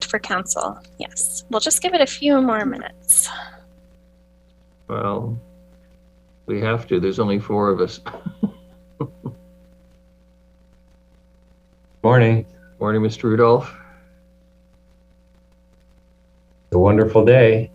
for council. Yes, we'll just give it a few more minutes. Well, we have to. There's only 4 of us. Morning. Morning, Mr. Rudolph. It's a wonderful day.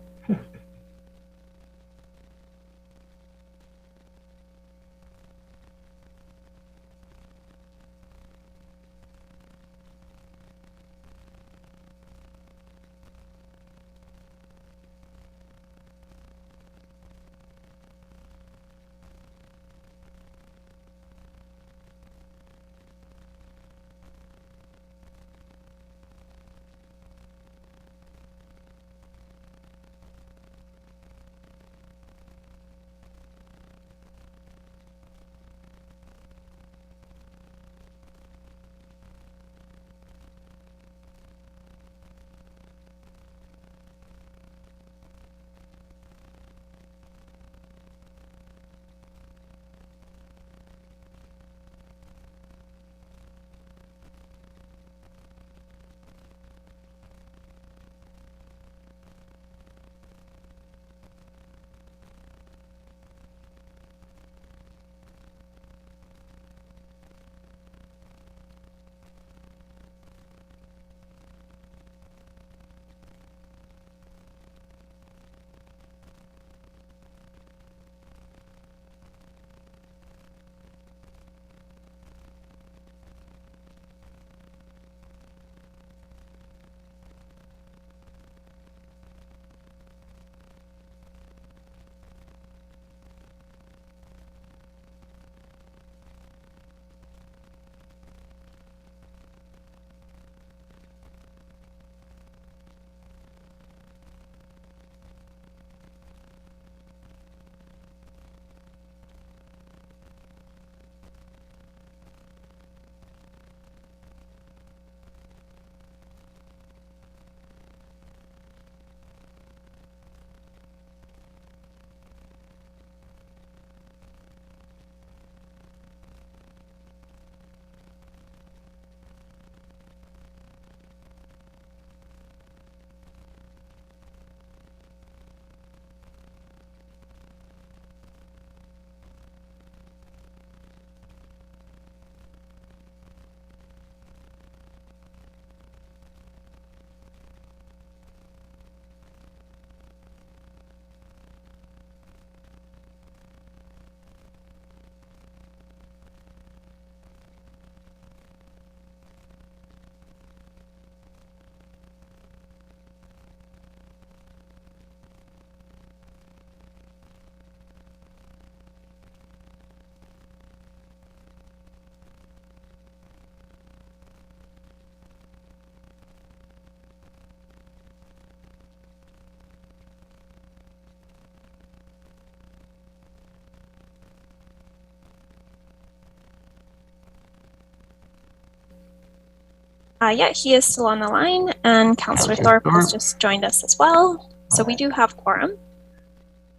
Yeah, he is still on the line, and Councillor Thorpe has just joined us as well. So we do have quorum.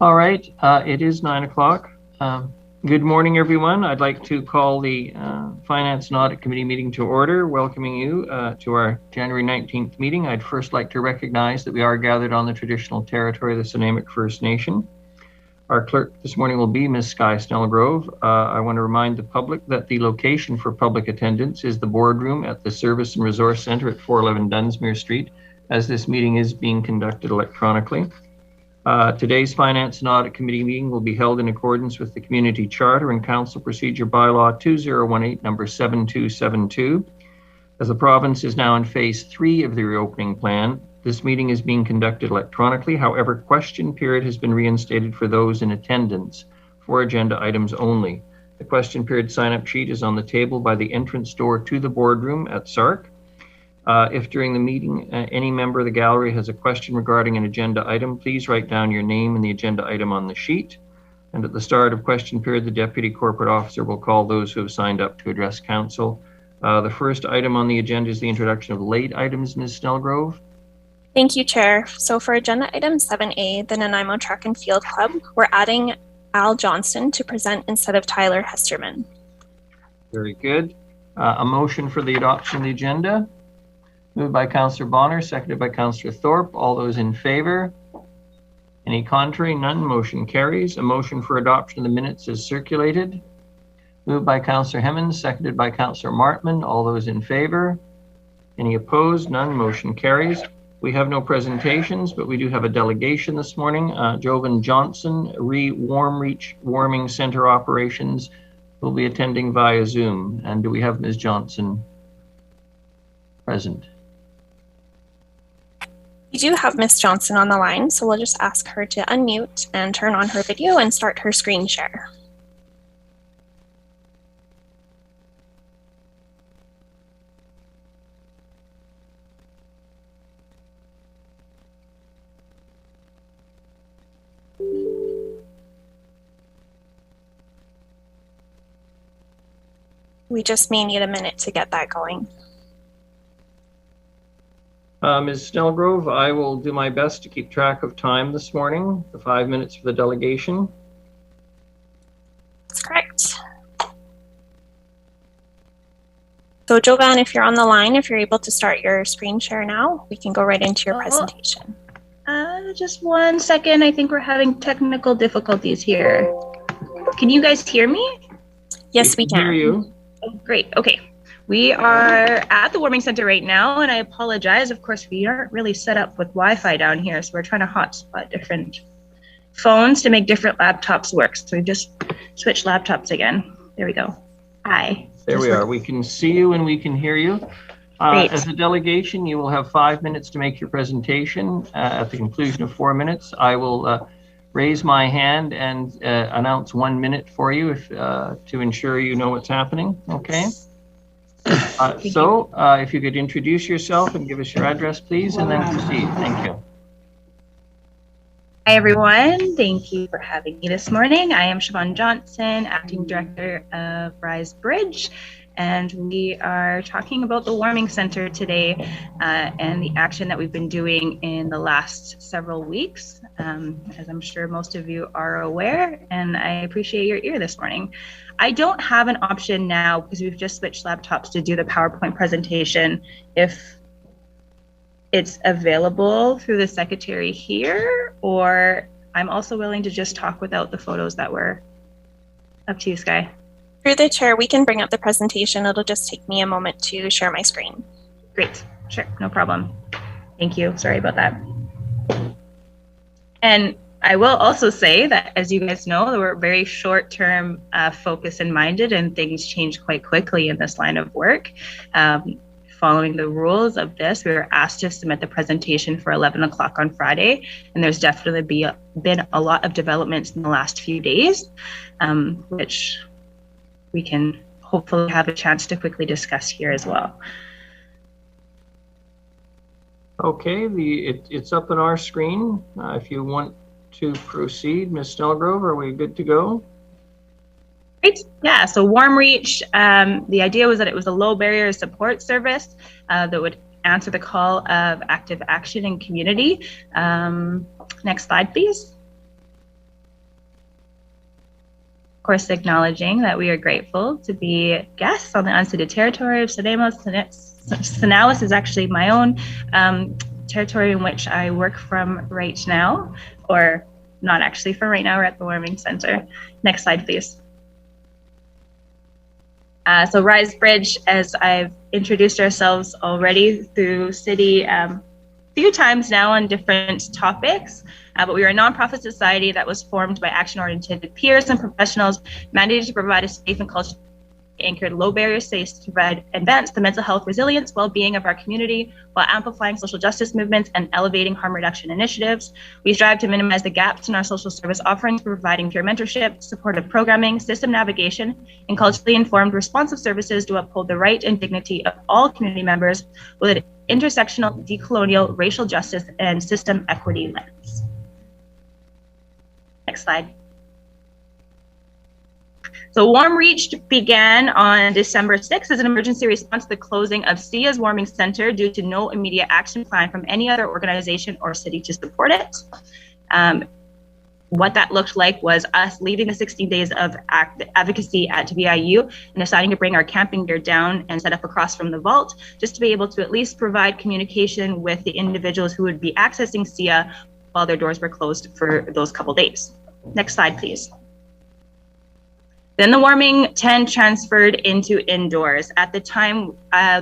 All right, it is 9 o'clock. Good morning, everyone. I'd like to call the Finance and Audit Committee meeting to order, welcoming you to our January 19th meeting. I'd first like to recognize that we are gathered on the traditional territory of the Nanaimo First Nation. Our clerk this morning will be Ms. Sky Snellgrove. I want to remind the public that the location for public attendance is the boardroom at the Service and Resource Centre at 411 Dunsmuir Street, as this meeting is being conducted electronically. Today's Finance and Audit Committee meeting will be held in accordance with the Community Charter and Council Procedure Bylaw 2018, number 7272. As the province is now in phase 3 of the reopening plan, this meeting is being conducted electronically. However, question period has been reinstated for those in attendance for agenda items only. The question period sign-up sheet is on the table by the entrance door to the boardroom at SARC. If during the meeting any member of the gallery has a question regarding an agenda item, please write down your name and the agenda item on the sheet. And at the start of question period, the Deputy Corporate Officer will call those who have signed up to address Council. The first item on the agenda is the introduction of late items, Ms. Snellgrove. Thank you, Chair. So for agenda item 7A, the Nanaimo Track and Field Club, we're adding Al Johnston to present instead of Tyler Hesterman. Very good. A motion for the adoption of the agenda. Moved by Councillor Bonner, seconded by Councillor Thorpe. All those in favor? Any contrary? None. Motion carries. A motion for adoption of the minutes is circulated. Moved by Councillor Hemmons, seconded by Councillor Martman. All those in favor? Any opposed? None. Motion carries. We have no presentations, but we do have a delegation this morning. Jovan Johnson, Warming Center Operations, will be attending via Zoom. And do we have Ms. Johnson present? We do have Ms. Johnson on the line, so we'll just ask her to unmute and turn on her video and start her screen share. We just may need a minute to get that going. Ms. Snellgrove, I will do my best to keep track of time this morning, the 5 minutes for the delegation. That's correct. So Jovan, if you're on the line, if you're able to start your screen share now, we can go right into your presentation. Just 1 second. I think we're having technical difficulties here. Can you guys hear me? Yes, we can. Hear you. Oh, great. Okay. We are at the warming center right now, and I apologize. Of course, we aren't really set up with Wi-Fi down here, so we're trying to hotspot different phones to make different laptops work. So we just switched laptops again. There we go. Hi. There we are. We can see you and we can hear you. As a delegation, you will have 5 minutes to make your presentation. At the conclusion of 4 minutes, I will raise my hand and announce 1 minute for you if, to ensure you know what's happening. Okay. If you could introduce yourself and give us your address, please, and then proceed. Thank you. Hi, everyone. Thank you for having me this morning. I am Siobhan Johnson, Acting Director of Rise Bridge, and we are talking about the Warming Center today and the action that we've been doing in the last several weeks, as I'm sure most of you are aware, and I appreciate your ear this morning. I don't have an option now because we've just switched laptops to do the PowerPoint presentation. If it's available through the secretary here, or I'm also willing to just talk without the photos that were up to you, Sky. Through the chair, we can bring up the presentation. It'll just take me a moment to share my screen. Great, sure, no problem. Thank you, sorry about that. And I will also say that, as you guys know, we're very short-term focused and minded, and things change quite quickly in this line of work. Following the rules of this, we were asked to submit the presentation for 11 o'clock on Friday, and there's definitely been a lot of developments in the last few days, which we can hopefully have a chance to quickly discuss here as well. Okay, it's up on our screen. If you want to proceed, Ms. Snellgrove, are we good to go? Great. Yeah, so Warm Reach, the idea was that it was a low barrier support service that would answer the call of active action in community. Next slide, please. Of course, acknowledging that we are grateful to be guests on the unceded territory of Nanaimo. Sinawas is actually my own territory in which I work from right now, or not actually from right now. We're at the Warming Center. Next slide, please. So Rise Bridge, as I've introduced ourselves already through City a few times now on different topics, but we are a nonprofit society that was formed by action-oriented peers and professionals mandated to provide a safe and culturally anchored low barrier space to provide advance the mental health, resilience, well-being of our community while amplifying social justice movements and elevating harm reduction initiatives. We strive to minimize the gaps in our social service offerings, providing peer mentorship, supportive programming, system navigation, and culturally informed responsive services to uphold the right and dignity of all community members with an intersectional, decolonial, racial justice, and system equity lens. Next slide. So Warm Reach began on December 6th as an emergency response to the closing of SIA's Warming Center due to no immediate action plan from any other organization or city to support it. what that looked like was us leaving the 16 days of advocacy at VIU and deciding to bring our camping gear down and set up across from the vault, just to be able to at least provide communication with the individuals who would be accessing SIA while their doors were closed for those couple days. Next slide, please. Then the warming tent transferred into indoors. At the time,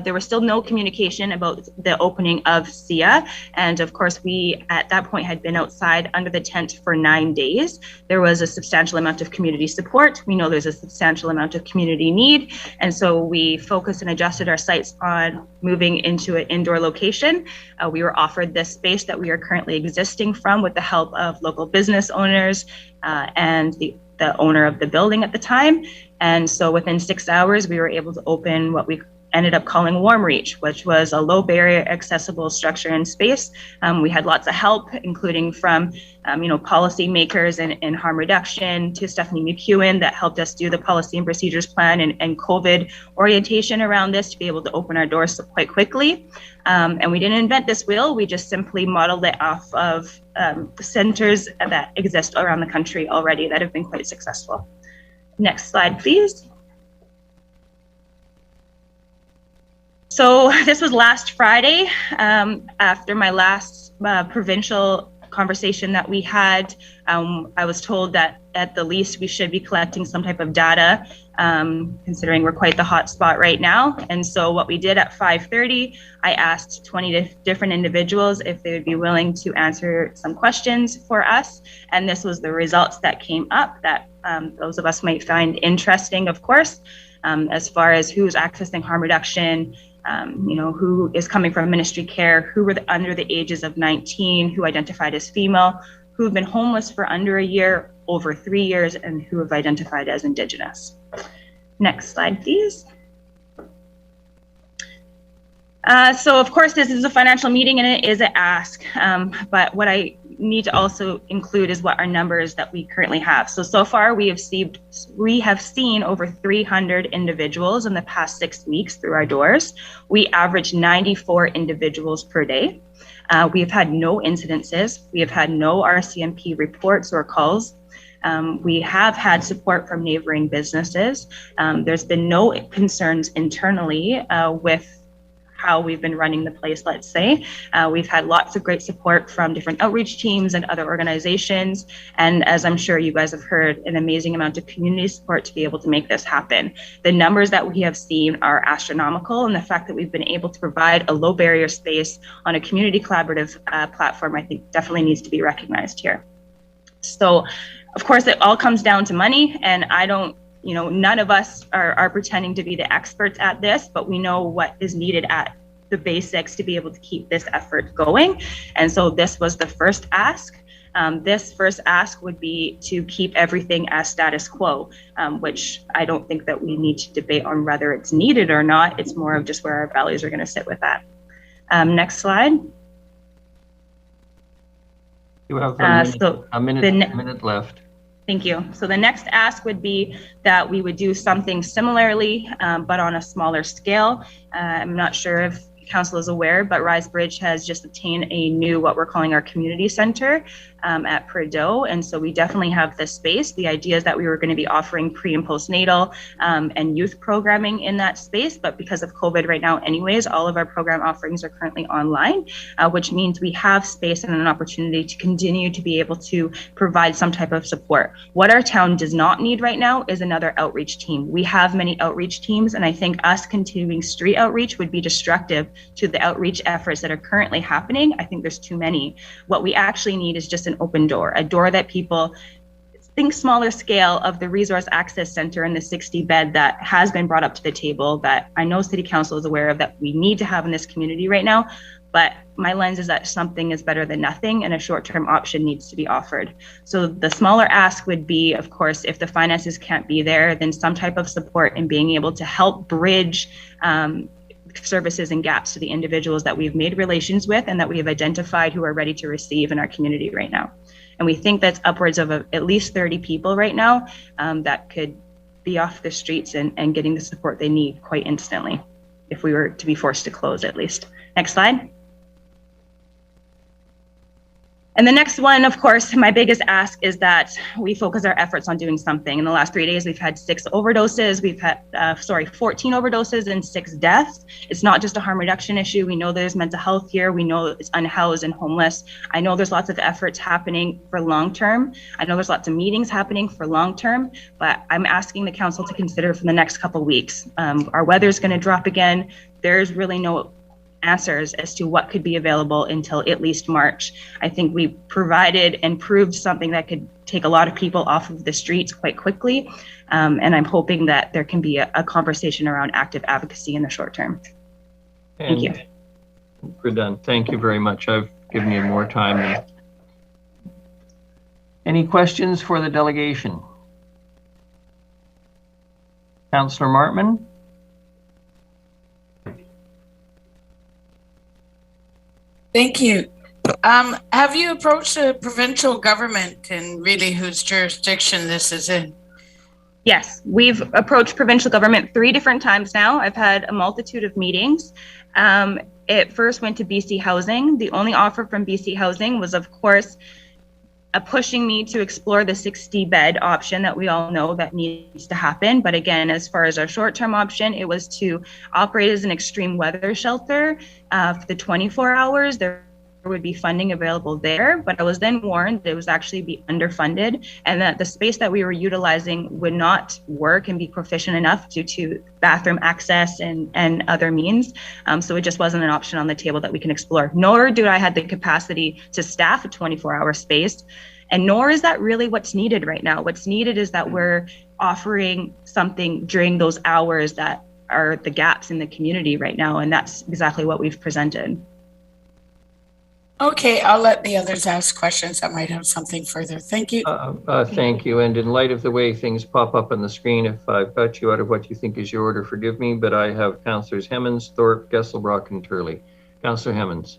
there was still no communication about the opening of SIA. And of course, we at that point had been outside under the tent for 9 days. There was a substantial amount of community support. We know there's a substantial amount of community need. And so we focused and adjusted our sites on moving into an indoor location. We were offered this space that we are currently existing from with the help of local business owners and the owner of the building at the time. And so within 6 hours, we were able to open what we ended up calling Warm Reach, which was a low barrier accessible structure and space. We had lots of help, including from policy makers in harm reduction to Stephanie McEwen that helped us do the policy and procedures plan and COVID orientation around this to be able to open our doors quite quickly. And we didn't invent this wheel, we just simply modeled it off of the centers that exist around the country already that have been quite successful. Next slide, please. So this was last Friday, after my last provincial conversation that we had. I was told that at the least we should be collecting some type of data, considering we're quite the hot spot right now. And so what we did at 5:30, I asked 20 different individuals if they would be willing to answer some questions for us. And this was the results that came up that those of us might find interesting, of course, as far as who's accessing harm reduction, who is coming from ministry care, who were under the ages of 19, who identified as female, who have been homeless for under a year, over 3 years, and who have identified as Indigenous. Next slide, please. So of course, this is a financial meeting and it is an ask, but what I need to also include is what our numbers that we currently have. So far we have seen over 300 individuals in the past 6 weeks through our doors. We average 94 individuals per day. We have had no incidences. We have had no RCMP reports or calls. We have had support from neighboring businesses. There's been no concerns internally with how we've been running the place, let's say. We've had lots of great support from different outreach teams and other organizations. And as I'm sure you guys have heard, an amazing amount of community support to be able to make this happen. The numbers that we have seen are astronomical, and the fact that we've been able to provide a low barrier space on a community collaborative platform, I think definitely needs to be recognized here. So of course, it all comes down to money, and I don't, none of us are pretending to be the experts at this, but we know what is needed at the basics to be able to keep this effort going. And so this was the first ask. This first ask would be to keep everything as status quo, which I don't think that we need to debate on whether it's needed or not. It's more of just where our values are going to sit with that. Next slide. You have a minute left. Thank you. So the next ask would be that we would do something similarly, but on a smaller scale. I'm not sure if Council is aware, but Rise Bridge has just obtained a new, what we're calling our community center at Prudhoe. And so we definitely have this space. The idea is that we were going to be offering pre and postnatal and youth programming in that space. But because of COVID right now, anyways, all of our program offerings are currently online, which means we have space and an opportunity to continue to be able to provide some type of support. What our town does not need right now is another outreach team. We have many outreach teams, and I think us continuing street outreach would be destructive to the outreach efforts that are currently happening. I think there's too many. What we actually need is just an open door, a door that people think smaller scale of the resource access center and the 60 bed that has been brought up to the table that I know City Council is aware of that we need to have in this community right now. But my lens is that something is better than nothing and a short-term option needs to be offered. So the smaller ask would be, of course, if the finances can't be there, then some type of support in being able to help bridge services and gaps to the individuals that we've made relations with and that we have identified who are ready to receive in our community right now. And we think that's upwards of at least 30 people right now that could be off the streets and getting the support they need quite instantly if we were to be forced to close at least. Next slide. And the next one, of course, my biggest ask is that we focus our efforts on doing something. In the last 3 days, we've had 6 overdoses. We've had, 14 overdoses and 6 deaths. It's not just a harm reduction issue. We know there's mental health here. We know it's unhoused and homeless. I know there's lots of efforts happening for long-term. I know there's lots of meetings happening for long-term, but I'm asking the council to consider for the next couple of weeks. Our weather's going to drop again. There's really no answers as to what could be available until at least March. I think we provided and proved something that could take a lot of people off of the streets quite quickly. And I'm hoping that there can be a conversation around active advocacy in the short term. Thank you. We're done. Thank you very much. I've given you more time. Any questions for the delegation? Councillor Martman? Thank you. Have you approached the provincial government and really whose jurisdiction this is in? Yes, we've approached provincial government 3 different times now. I've had a multitude of meetings. It first went to BC Housing. The only offer from BC Housing was, of course, pushing me to explore the 60-bed option that we all know that needs to happen. But again, as far as our short-term option, it was to operate as an extreme weather shelter for the 24 hours. There would be funding available there, but I was then warned that it was actually be underfunded and that the space that we were utilizing would not work and be proficient enough due to bathroom access and other means. So it just wasn't an option on the table that we can explore, nor do I have the capacity to staff a 24-hour space. And nor is that really what's needed right now. What's needed is that we're offering something during those hours that are the gaps in the community right now. And that's exactly what we've presented. Okay, I'll let the others ask questions that might have something further. Thank you. Thank you. And in light of the way things pop up on the screen, if I've got you out of what you think is your order, forgive me, but I have Councillors Hemmons, Thorpe, Gesselbrock, and Turley. Councillor Hemmons.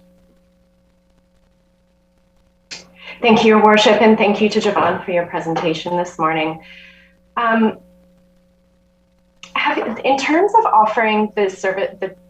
Thank you, Your Worship, and thank you to Javon for your presentation this morning. In terms of offering the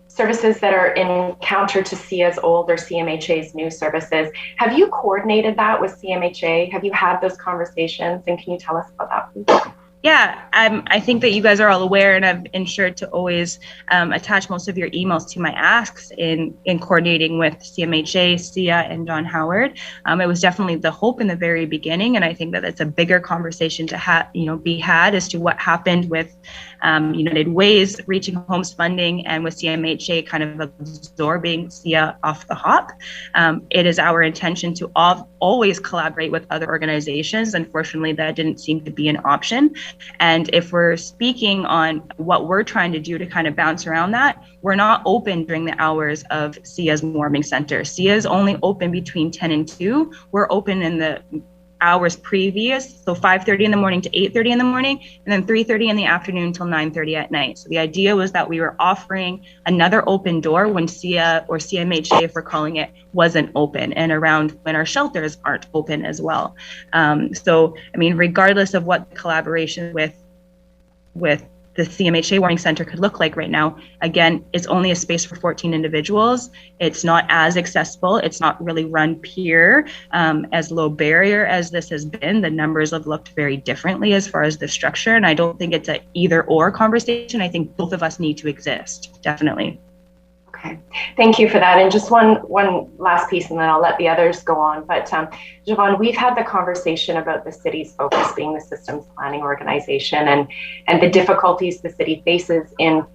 services that are in counter to SIA's old or CMHA's new services, have you coordinated that with CMHA? Have you had those conversations, and can you tell us about that, please? Yeah, I think that you guys are all aware, and I've ensured to always attach most of your emails to my asks in coordinating with CMHA, SIA, and John Howard. It was definitely the hope in the very beginning, and I think that it's a bigger conversation to be had as to what happened with United Ways reaching homes funding and with CMHA kind of absorbing SIA off the hop. It is our intention to always collaborate with other organizations. Unfortunately, that didn't seem to be an option. And if we're speaking on what we're trying to do to kind of bounce around that, we're not open during the hours of SIA's warming center. SIA is only open between 10 and 2. We're open in the hours previous, so 5:30 in the morning to 8:30 in the morning, and then 3:30 in the afternoon until 9:30 at night. So the idea was that we were offering another open door when SIA or CMHA, if we're calling it, wasn't open, and around when our shelters aren't open as well. So, I mean, regardless of what the collaboration with the CMHA warming center could look like right now, again, it's only a space for 14 individuals. It's not as accessible. It's not really run peer, as low barrier as this has been. The numbers have looked very differently as far as the structure. And I don't think it's a either or conversation. I think both of us need to exist, definitely. Okay, thank you for that. And just one last piece, and then I'll let the others go on. But Javon, we've had the conversation about the city's focus being the systems planning organization and the difficulties the city faces in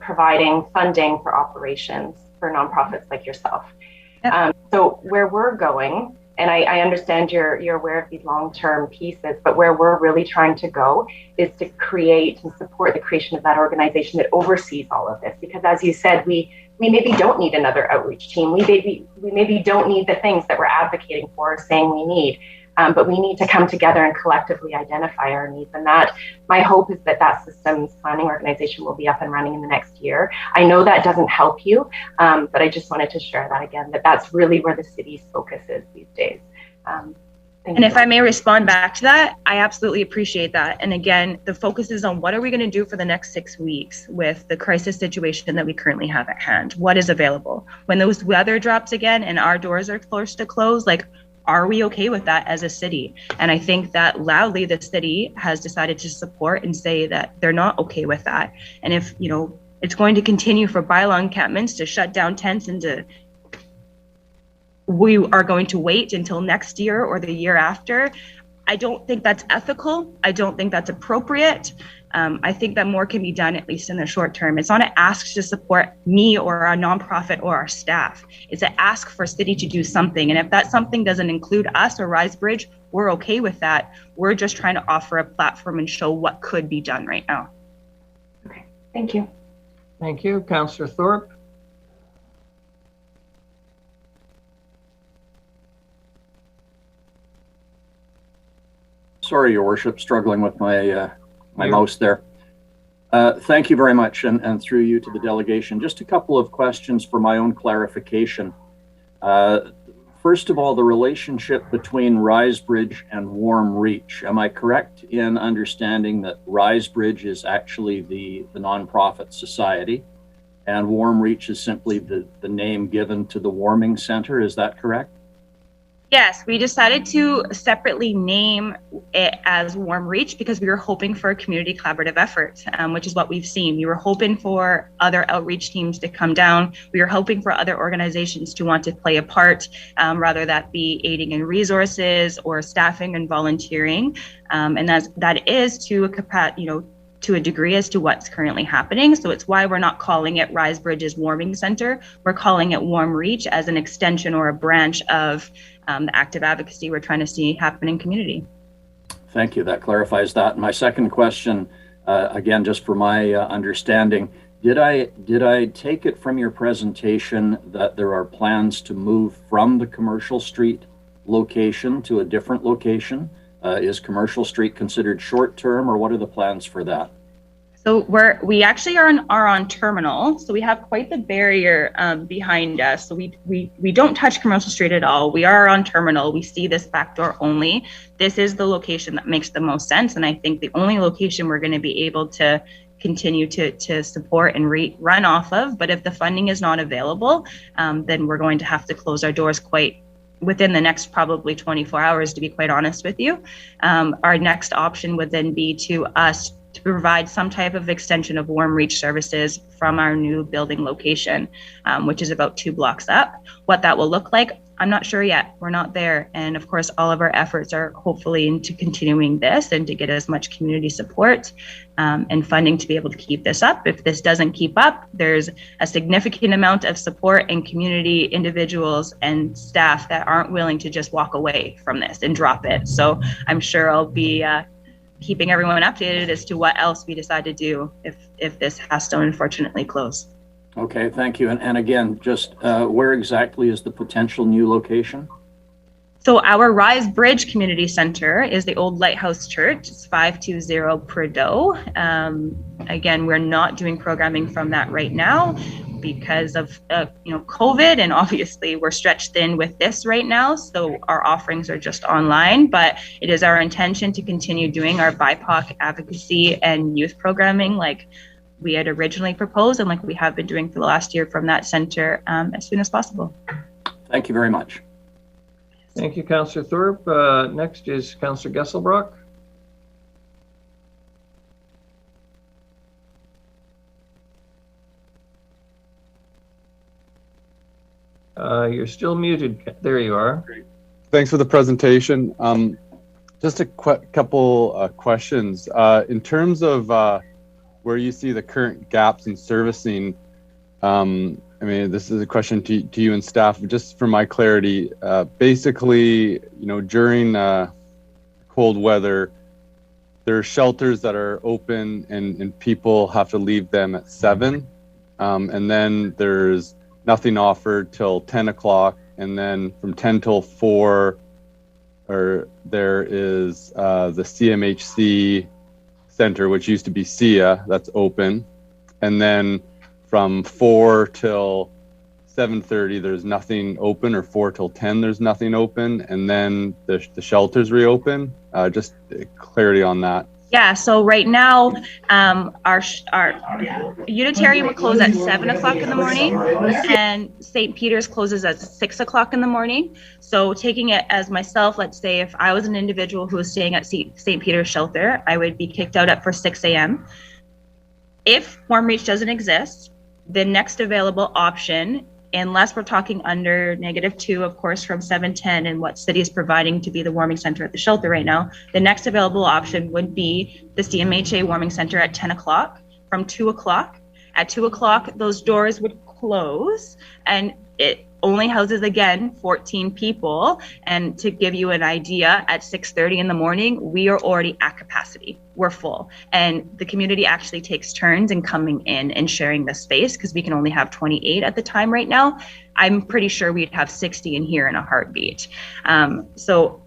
providing funding for operations for nonprofits like yourself. Yep. So where we're going, and I understand you're aware of these long-term pieces, but where we're really trying to go is to create and support the creation of that organization that oversees all of this. Because as you said, we maybe don't need another outreach team. We maybe don't need the things that we're advocating for or saying we need, but we need to come together and collectively identify our needs. And that, my hope is that systems planning organization will be up and running in the next year. I know that doesn't help you, but I just wanted to share that again, that's really where the city's focus is these days. And if I may respond back to that, I absolutely appreciate that. And again, the focus is on what are we going to do for the next 6 weeks with the crisis situation that we currently have at hand? What is available? When those weather drops again and our doors are forced to close, like, are we okay with that as a city? And I think that loudly the city has decided to support and say that they're not okay with that. And if, you know, it's going to continue for bylaw encampments to shut down tents and we are going to wait until next year or the year after, I don't think that's ethical. I don't think that's appropriate. I think that more can be done, at least in the short term. It's not an ask to support me or our nonprofit or our staff. It's an ask for city to do something. And if that something doesn't include us or RiseBridge, we're okay with that. We're just trying to offer a platform and show what could be done right now. Okay, thank you. Thank you. Councillor Thorpe. Sorry, Your Worship, struggling with my mouse there. Thank you very much, and through you to the delegation. Just a couple of questions for my own clarification. First of all, the relationship between RiseBridge and Warm Reach. Am I correct in understanding that RiseBridge is actually the nonprofit society, and Warm Reach is simply the name given to the warming center? Is that correct? Yes, we decided to separately name it as Warm Reach because we were hoping for a community collaborative effort, which is what we've seen. We were hoping for other outreach teams to come down. We were hoping for other organizations to want to play a part, rather that be aiding in resources or staffing and volunteering. And that is to a degree as to what's currently happening. So it's why we're not calling it RiseBridge's Warming Center. We're calling it Warm Reach as an extension or a branch of the active advocacy we're trying to see happen in community. Thank you. That clarifies that. My second question, again, just for my understanding, did I take it from your presentation that there are plans to move from the Commercial Street location to a different location? Is Commercial Street considered short-term, or what are the plans for that? So we actually are on Terminal, so we have quite the barrier behind us. So we don't touch Commercial Street at all. We are on Terminal. We see this back door only. This is the location that makes the most sense, and I think the only location we're going to be able to continue to support and run off of. But if the funding is not available, then we're going to have to close our doors quite within the next probably 24 hours, to be quite honest with you. Our next option would then be to provide some type of extension of Warm Reach services from our new building location, which is about 2 blocks up. What that will look like, I'm not sure yet. We're not there. And of course, all of our efforts are hopefully into continuing this and to get as much community support and funding to be able to keep this up. If this doesn't keep up, there's a significant amount of support and community individuals and staff that aren't willing to just walk away from this and drop it. So I'm sure I'll be keeping everyone updated as to what else we decide to do if this has to unfortunately close. Okay, thank you. And again, just where exactly is the potential new location? So our RiseBridge Community Center is the old Lighthouse Church. It's 520 Prudhoe. Again, we're not doing programming from that right now because of COVID, and obviously we're stretched thin with this right now. So our offerings are just online, but it is our intention to continue doing our BIPOC advocacy and youth programming like we had originally proposed and like we have been doing for the last year from that center as soon as possible. Thank you very much. Thank you, Councillor Thorpe. Next is Councillor Gesselbrock. You're still muted. There you are. Thanks for the presentation. Just a couple questions. In terms of where you see the current gaps in servicing, I mean, this is a question to you and staff, just for my clarity. Basically, during cold weather, there are shelters that are open and people have to leave them at 7. And then there's nothing offered till 10 o'clock. And then from 10 till 4, there is the CMHC Center, which used to be SIA, that's open. And then from 4 till 7:30, there's nothing open, or 4 till 10, there's nothing open. And then the shelters reopen. Just clarity on that. Yeah, so right now, our Unitarian would close at 7 o'clock in the morning, and St. Peter's closes at 6 o'clock in the morning. So taking it as myself, let's say if I was an individual who was staying at St. Peter's shelter, I would be kicked out at for 6 a.m. If warm reach doesn't exist, the next available option, unless we're talking under -2, of course, from 710 and what city is providing to be the warming center at the shelter right now, the next available option would be the CMHA warming center at 10 o'clock from 2 o'clock. At 2 o'clock, those doors would close, and it only houses, again, 14 people. And to give you an idea, at 6:30 in the morning, we are already at capacity. We're full. And the community actually takes turns in coming in and sharing the space, because we can only have 28 at the time right now. I'm pretty sure we'd have 60 in here in a heartbeat. So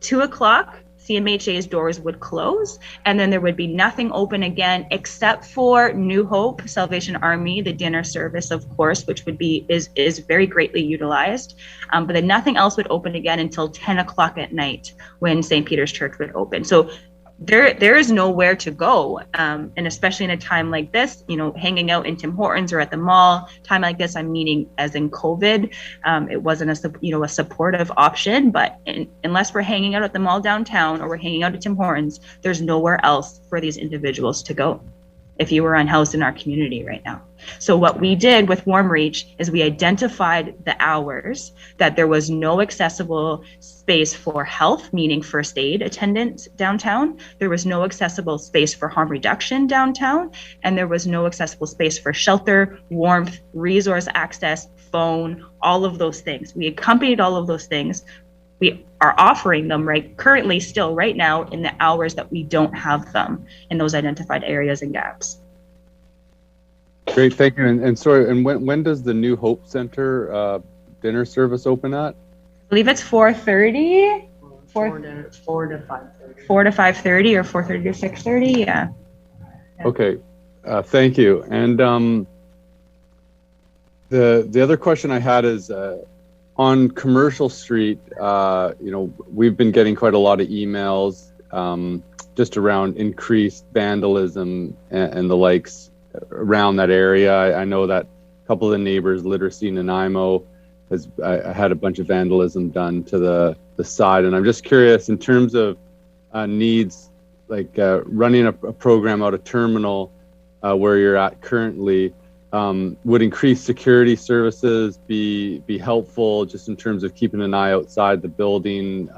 2 o'clock, CMHA's doors would close, and then there would be nothing open again except for New Hope Salvation Army, the dinner service, of course, which would be is very greatly utilized. But then nothing else would open again until 10 o'clock at night when St. Peter's Church would open. So there is nowhere to go, and especially in a time like this, hanging out in Tim Hortons or at the mall. Time like this, I'm meaning as in COVID, it wasn't a supportive option. But unless we're hanging out at the mall downtown or we're hanging out at Tim Hortons, there's nowhere else for these individuals to go if you were unhoused in our community right now. So what we did with Warm Reach is we identified the hours that there was no accessible space for health, meaning first aid attendants downtown. There was no accessible space for harm reduction downtown. And there was no accessible space for shelter, warmth, resource access, phone, all of those things. We accompanied all of those things. We are offering them currently still right now in the hours that we don't have them in those identified areas and gaps. Great, thank you. And sorry, and when does the New Hope Center dinner service open at? I believe it's 4:30. 4 to 5:30. 4 to 5:30 or 4:30 to 6:30. Yeah. Okay, thank you. And the other question I had is, on Commercial Street, we've been getting quite a lot of emails just around increased vandalism and the likes around that area. I know that a couple of the neighbors, Literacy Nanaimo, has had a bunch of vandalism done to the side. And I'm just curious, in terms of needs, like running a program out of Terminal where you're at currently, would increased security services be helpful, just in terms of keeping an eye outside the building?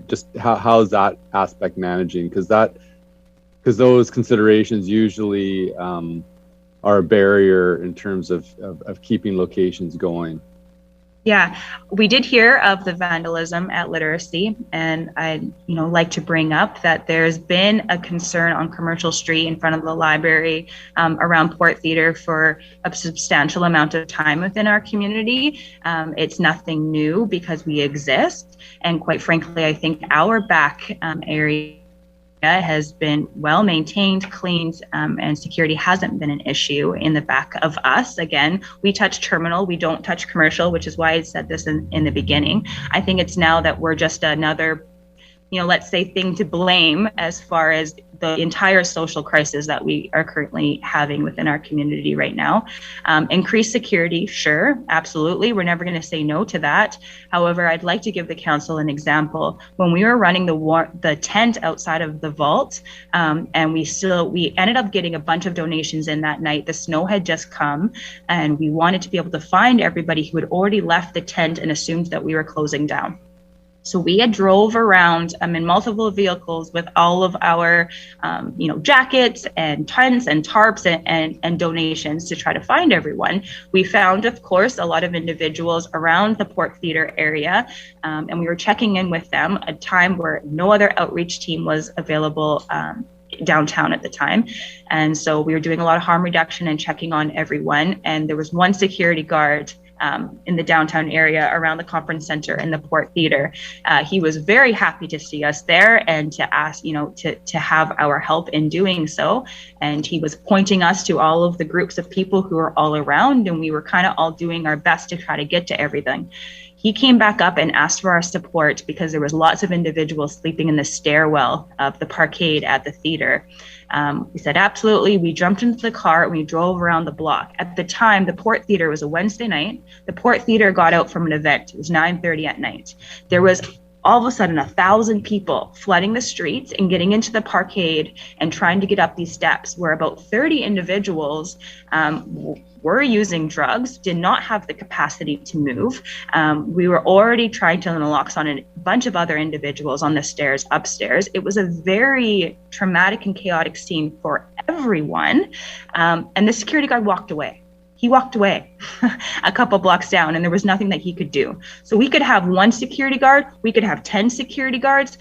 Just how's that aspect managing? Because those considerations usually are a barrier in terms of keeping locations going. Yeah, we did hear of the vandalism at Literacy, and I'd like to bring up that there's been a concern on Commercial Street in front of the library around Port Theatre for a substantial amount of time within our community. It's nothing new because we exist, and quite frankly, I think our back area has been well maintained, cleaned, and security hasn't been an issue in the back of us. Again, we touch Terminal, we don't touch Commercial, which is why I said this in the beginning. I think it's now that we're just another, let's say, thing to blame as far as the entire social crisis that we are currently having within our community right now. Increased security, sure, absolutely. We're never going to say no to that. However, I'd like to give the council an example. When we were running the tent outside of the vault, and we ended up getting a bunch of donations in that night. The snow had just come, and we wanted to be able to find everybody who had already left the tent and assumed that we were closing down. So we had drove around in multiple vehicles with all of our, jackets and tents and tarps and donations to try to find everyone. We found, of course, a lot of individuals around the Port Theatre area, and we were checking in with them at a time where no other outreach team was available downtown at the time. And so we were doing a lot of harm reduction and checking on everyone. And there was one security guard in the downtown area around the conference center and the Port Theatre. He was very happy to see us there and to ask, to have our help in doing so. And he was pointing us to all of the groups of people who are all around, and we were kind of all doing our best to try to get to everything. He came back up and asked for our support because there was lots of individuals sleeping in the stairwell of the parkade at the theater. We said, absolutely. We jumped into the car and we drove around the block. At the time, the Port Theater was a Wednesday night. The Port Theater got out from an event. It was 9:30 at night. There was all of a sudden 1,000 people flooding the streets and getting into the parkade and trying to get up these steps, where about 30 individuals were using drugs, did not have the capacity to move. We were already trying to nalox on a bunch of other individuals on the stairs upstairs. It was a very traumatic and chaotic scene for everyone. And the security guard walked away. He walked away a couple blocks down, and there was nothing that he could do. So we could have one security guard, we could have 10 security guards.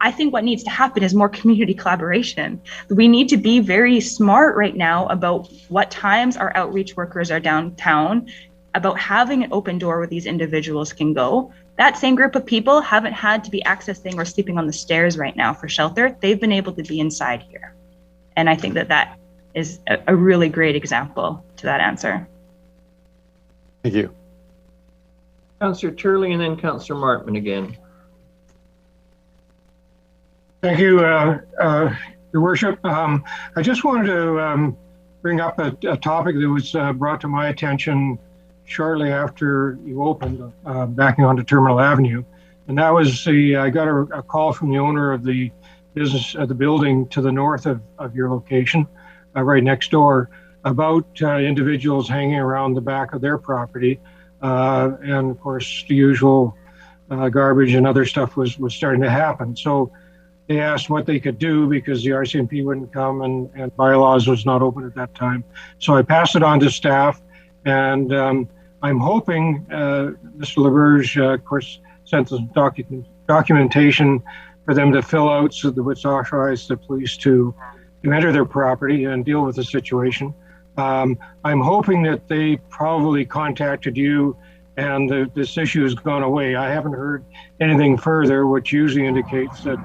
I think what needs to happen is more community collaboration. We need to be very smart right now about what times our outreach workers are downtown, about having an open door where these individuals can go. That same group of people haven't had to be accessing or sleeping on the stairs right now for shelter. They've been able to be inside here. And I think that that is a really great example to that answer. Thank you. Councillor Turley and then Councillor Martman again. Thank you, Your Worship. I just wanted to bring up a topic that was brought to my attention shortly after you opened, backing onto Terminal Avenue. And that was I got a call from the owner of the business, the building to the north of your location, right next door, about individuals hanging around the back of their property. And of course, the usual garbage and other stuff was starting to happen. So they asked what they could do because the RCMP wouldn't come and bylaws was not open at that time. So I passed it on to staff, and I'm hoping Mr. LaBerge, of course, sent some documentation for them to fill out so that it's authorized the police to enter their property and deal with the situation. I'm hoping that they probably contacted you and this issue has gone away. I haven't heard anything further, which usually indicates that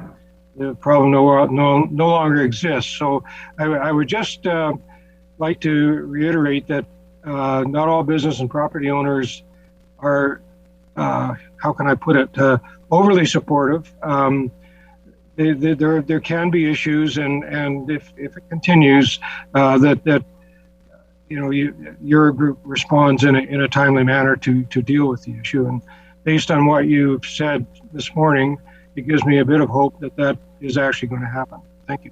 the problem no longer exists. So I would just like to reiterate that not all business and property owners are, how can I put it, overly supportive. There can be issues, and if it continues, that you know your group responds in a timely manner to deal with the issue. And based on what you've said this morning, it gives me a bit of hope that is actually going to happen. Thank you.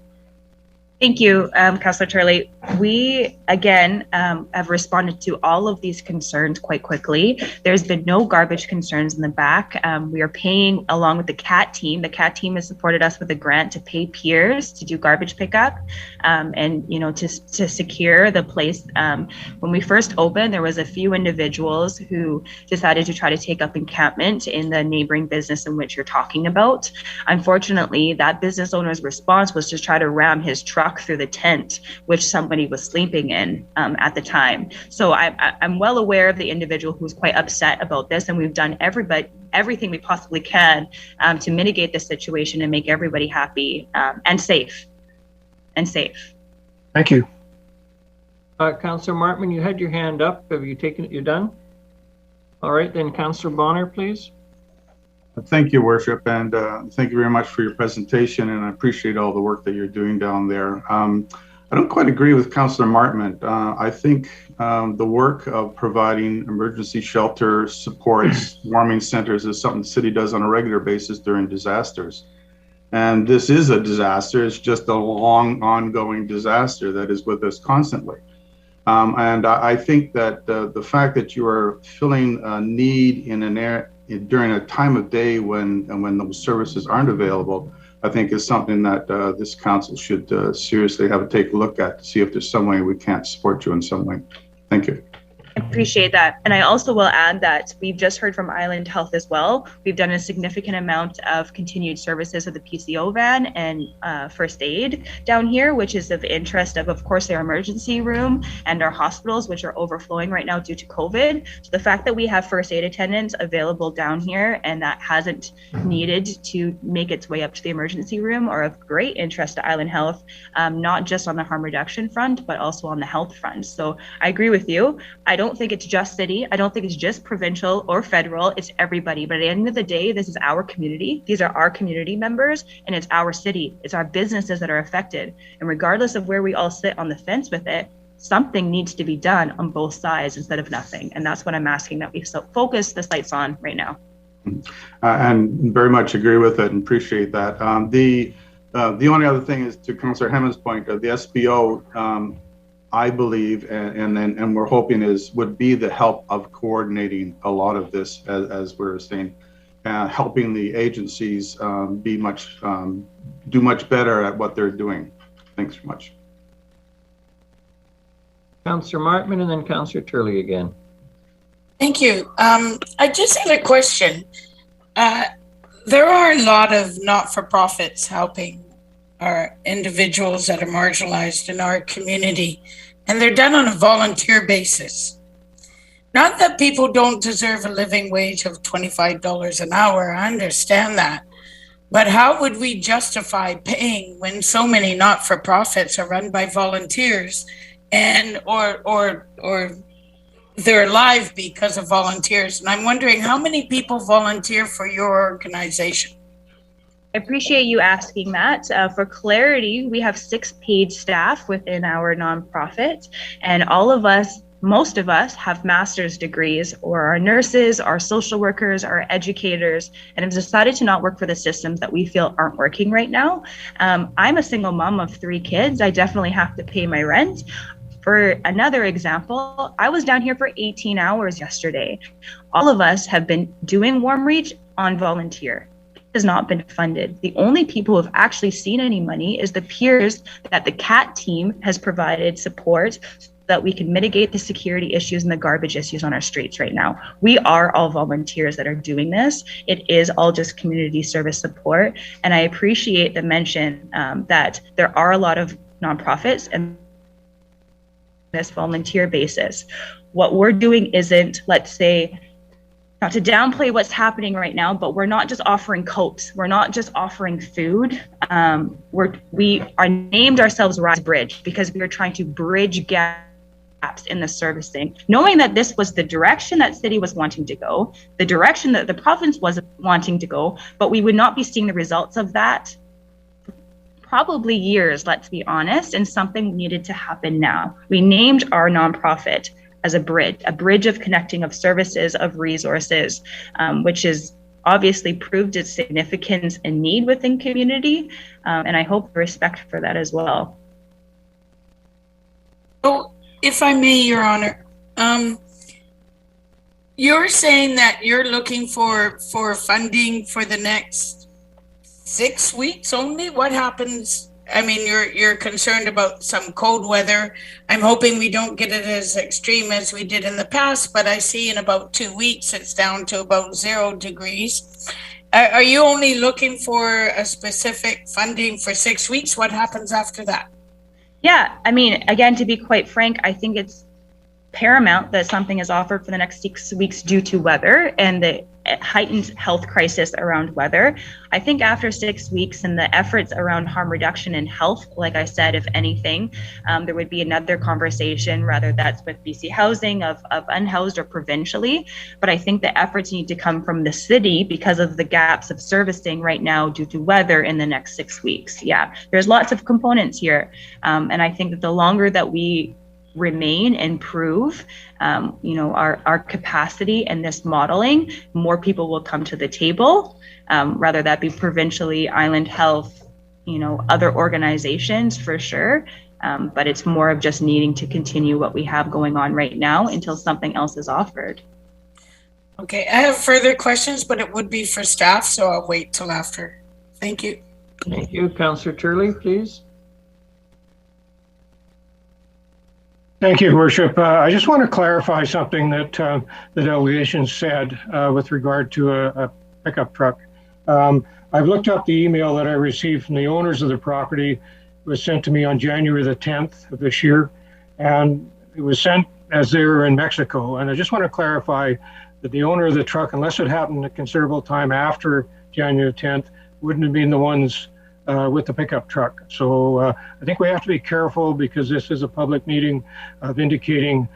Thank you, Councillor Turley. We, again, have responded to all of these concerns quite quickly. There's been no garbage concerns in the back. We are paying, along with the CAT team. The CAT team has supported us with a grant to pay peers to do garbage pickup and, you know, to secure the place. When we first opened, there was a few individuals who decided to try to take up encampment in the neighboring business in which you're talking about. Unfortunately, that business owner's response was to try to ram his truck through the tent which somebody was sleeping in at the time. So I'm well aware of the individual who's quite upset about this, and we've done everything we possibly can to mitigate the situation and make everybody happy and safe. Thank you. Councillor Martman, you had your hand up. Have you taken it? You're done? All right, then Councillor Bonner, please. Thank you, Worship, and thank you very much for your presentation, and I appreciate all the work that you're doing down there. I don't quite agree with Councillor Martman. I think the work of providing emergency shelter supports, warming centers is something the city does on a regular basis during disasters. And this is a disaster. It's just a long, ongoing disaster that is with us constantly. And I think that the fact that you are filling a need in an area during a time of day when those services aren't available, I think is something that this council should seriously take a look at to see if there's some way we can't support you in some way. Thank you. I appreciate that. And I also will add that we've just heard from Island Health as well. We've done a significant amount of continued services with the PCO van and first aid down here, which is of interest of course, their emergency room and our hospitals, which are overflowing right now due to COVID. So the fact that we have first aid attendants available down here and that hasn't needed to make its way up to the emergency room are of great interest to Island Health, not just on the harm reduction front, but also on the health front. So I agree with you. I don't think think it's just city. I don't think it's just provincial or federal. It's everybody. But at the end of the day, this is our community. These are our community members, and it's our city. It's our businesses that are affected. And regardless of where we all sit on the fence with it, something needs to be done on both sides instead of nothing. And that's what I'm asking that we focus the sights on right now. And very much agree with it and appreciate that. The only other thing is to Councillor Hammond's point of the SBO, I believe, and we're hoping would be the help of coordinating a lot of this, as we're saying, helping the agencies do much better at what they're doing. Thanks very much. Councillor Martman and then Councillor Turley again. Thank you. I just had a question. There are a lot of not-for-profits helping our individuals that are marginalized in our community, and they're done on a volunteer basis. Not that people don't deserve a living wage of $25 an hour, I understand that. But how would we justify paying when so many not-for-profits are run by volunteers and or they're alive because of volunteers? And I'm wondering how many people volunteer for your organization? I appreciate you asking that. For clarity, we have 6 paid staff within our nonprofit, and most of us have master's degrees, or are nurses, are social workers, are educators, and have decided to not work for the systems that we feel aren't working right now. I'm a single mom of 3 kids. I definitely have to pay my rent. For another example, I was down here for 18 hours yesterday. All of us have been doing Warm Reach on volunteer. It has not been funded. The only people who have actually seen any money is the peers that the CAT team has provided support so that we can mitigate the security issues and the garbage issues on our streets right now. We are all volunteers that are doing this. It is all just community service support. And I appreciate the mention that there are a lot of nonprofits and this volunteer basis. What we're doing isn't, let's say, not to downplay what's happening right now, but we're not just offering coats. We're not just offering food. We are named ourselves Rise Bridge because we are trying to bridge gaps in the servicing, knowing that this was the direction that city was wanting to go, the direction that the province was wanting to go, but we would not be seeing the results of that probably years, let's be honest, and something needed to happen now. We named our nonprofit as a bridge of connecting of services, of resources, which has obviously proved its significance and need within community, and I hope respect for that as well. So, if I may, Your Honor, you're saying that you're looking for funding for the next 6 weeks only? What happens? I mean, you're concerned about some cold weather. I'm hoping we don't get it as extreme as we did in the past, but I see in about 2 weeks, it's down to about 0 degrees. Are you only looking for a specific funding for 6 weeks? What happens after that? Yeah, I mean, again, to be quite frank, I think it's paramount that something is offered for the next 6 weeks due to weather and the heightened health crisis around weather. I think after 6 weeks and the efforts around harm reduction and health, like I said, if anything, there would be another conversation, rather that's with BC Housing of unhoused or provincially. But I think the efforts need to come from the city because of the gaps of servicing right now due to weather in the next 6 weeks. Yeah, there's lots of components here. And I think that the longer that we remain and prove our capacity and this modeling, more people will come to the table, rather that be provincially, Island Health, other organizations for sure. But it's more of just needing to continue what we have going on right now until something else is offered. Okay, I have further questions, but it would be for staff, so I'll wait till after. Thank you. Thank you. Councillor Turley, please. Thank you, Worship. I just want to clarify something that the delegation said with regard to a pickup truck. I've looked up the email that I received from the owners of the property. It was sent to me on January the 10th of this year, and it was sent as they were in Mexico. And I just want to clarify that the owner of the truck, unless it happened at considerable time after January 10th, wouldn't have been the ones with the pickup truck. So I think we have to be careful because this is a public meeting of indicating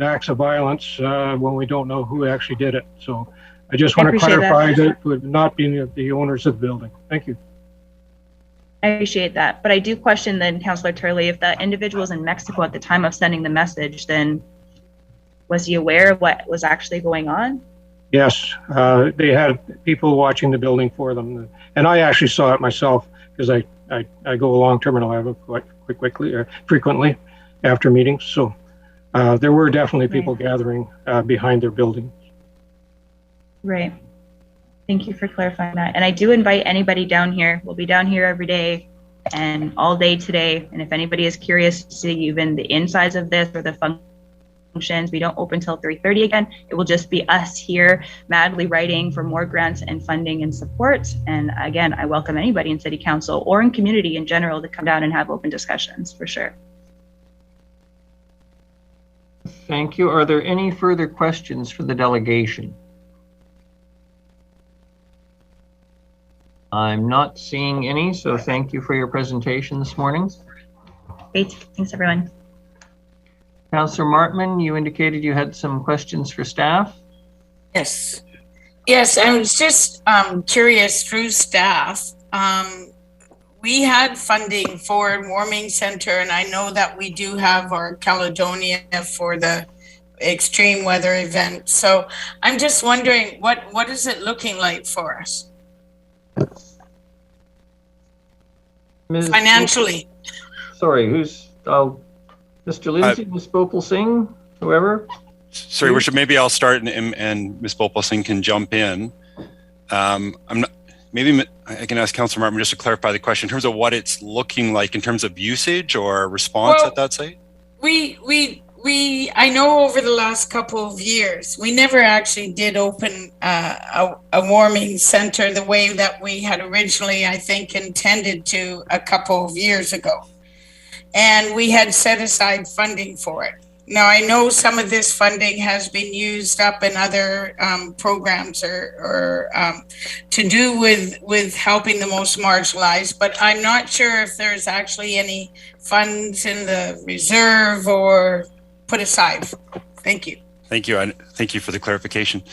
acts of violence when we don't know who actually did it. So I just want to clarify that it would not be the owners of the building. Thank you. I appreciate that, but I do question then, Councillor Turley, if the individual was in Mexico at the time of sending the message, then was he aware of what was actually going on? Yes, they had people watching the building for them, and I actually saw it myself because I go along Terminal Avenue quite quickly or frequently after meetings. So there were definitely people gathering behind their building. Right. Thank you for clarifying that. And I do invite anybody down here. We'll be down here every day and all day today. And if anybody is curious to see even the insides of this or the functions, we don't open till 3:30 again. It will just be us here madly writing for more grants and funding and support. And again, I welcome anybody in City Council or in community in general to come down and have open discussions for sure. Thank you. Are there any further questions for the delegation? I'm not seeing any, so thank you for your presentation this morning. Great. Thanks, everyone. Councillor Martman, you indicated you had some questions for staff. Yes. Yes, I was just curious through staff. We had funding for a warming center, and I know that we do have our Caledonia for the extreme weather event. So I'm just wondering, what is it looking like for us? Financially. Sorry, who's Mr. Lindsay, Ms. Bopal Singh, whoever? Sorry, Worship, maybe I'll start and Ms. Bopal Singh can jump in. Maybe I can ask Councillor Martin just to clarify the question in terms of what it's looking like in terms of usage or response at that site. I know over the last couple of years, we never actually did open a warming center the way that we had originally, I think, intended to a couple of years ago. And we had set aside funding for it. Now, I know some of this funding has been used up in other programs or to do with helping the most marginalized, but I'm not sure if there's actually any funds in the reserve or put aside. Thank you. Thank you. And thank you for the clarification.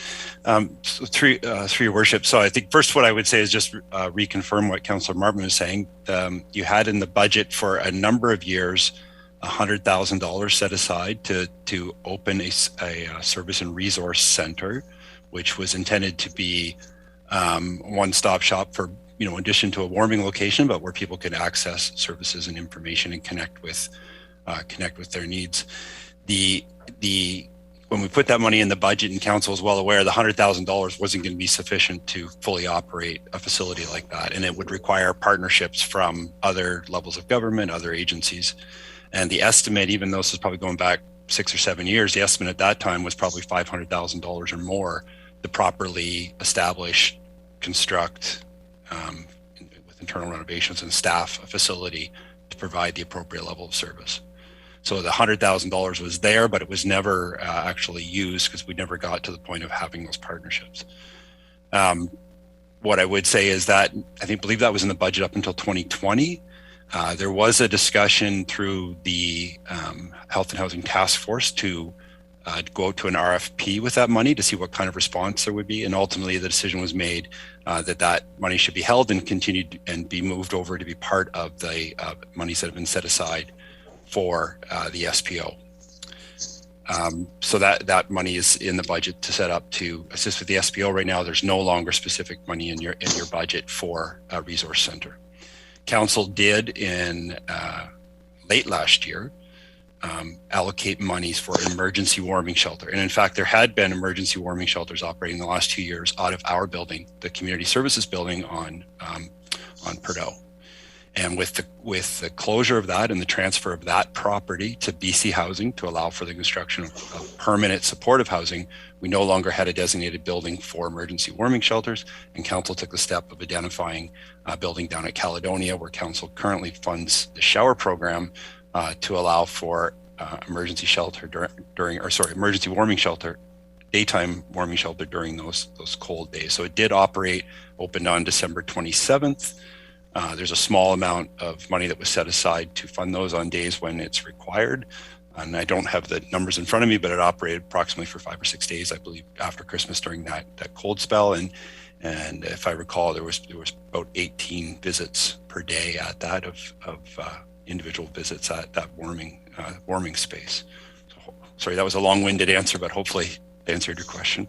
So through your worship. So I think first what I would say is just reconfirm what Councillor Martin was saying. You had in the budget for a number of years $100,000 set aside to open a service and resource center, which was intended to be one-stop shop for, in addition to a warming location, but where people could access services and information and connect with their needs. When we put that money in the budget, and council is well aware, the $100,000 wasn't going to be sufficient to fully operate a facility like that, and it would require partnerships from other levels of government, other agencies. And the estimate, even though this is probably going back 6 or 7 years, the estimate at that time was probably $500,000 or more to properly establish, construct, with internal renovations and staff a facility to provide the appropriate level of service. So the $100,000 was there, but it was never actually used because we never got to the point of having those partnerships. What I would say is that I believe that was in the budget up until 2020. There was a discussion through the Health and Housing Task Force to go out to an RFP with that money to see what kind of response there would be. And ultimately the decision was made that money should be held and continued and be moved over to be part of the monies that have been set aside for the SPO. So that money is in the budget to set up to assist with the SPO. Right now, there's no longer specific money in your budget for a resource center. Council did in late last year allocate monies for an emergency warming shelter. And in fact, there had been emergency warming shelters operating the last 2 years out of our building, the community services building on Purdue. And with the closure of that and the transfer of that property to BC Housing to allow for the construction of permanent supportive housing, we no longer had a designated building for emergency warming shelters, and council took the step of identifying a building down at Caledonia, where council currently funds the shower program to allow for emergency warming shelter, daytime warming shelter during those cold days. So it did operate, opened on December 27th. There's a small amount of money that was set aside to fund those on days when it's required. And I don't have the numbers in front of me, but it operated approximately for 5 or 6 days, I believe, after Christmas during that cold spell. And if I recall, there was about 18 visits per day at that of individual visits at that warming space. So, sorry, that was a long-winded answer, but hopefully I answered your question.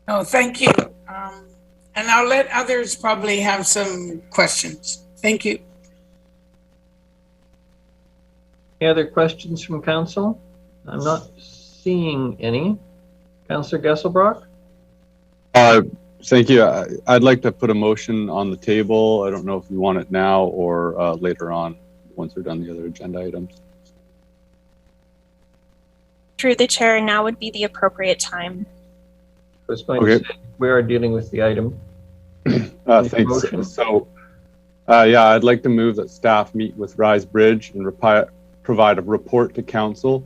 Oh, thank you. And I'll let others probably have some questions. Thank you. Any other questions from council? I'm not seeing any. Councillor Gesselbrock? Thank you. I'd like to put a motion on the table. I don't know if you want it now or later on once we're done the other agenda items. Through the chair, now would be the appropriate time. I was going to say, we are dealing with the item. Thanks. Motion? So, yeah, I'd like to move that staff meet with Rise Bridge and provide a report to council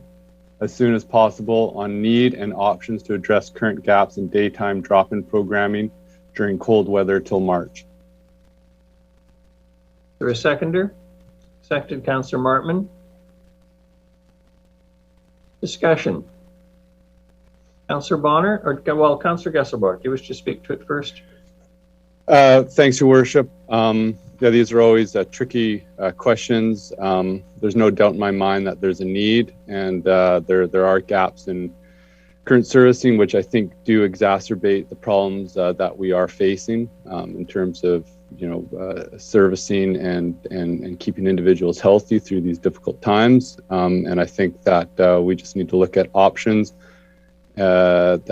as soon as possible on need and options to address current gaps in daytime drop-in programming during cold weather till March. Is there a seconder? Seconded, Councillor Martman. Discussion. Councillor Bonner, or well, Councillor Gesselbrock, you wish to speak to it first? Thanks, Your Worship. Yeah, these are always tricky questions. There's no doubt in my mind that there's a need, and there are gaps in current servicing, which I think do exacerbate the problems that we are facing in terms of servicing and keeping individuals healthy through these difficult times. And I think that we just need to look at options and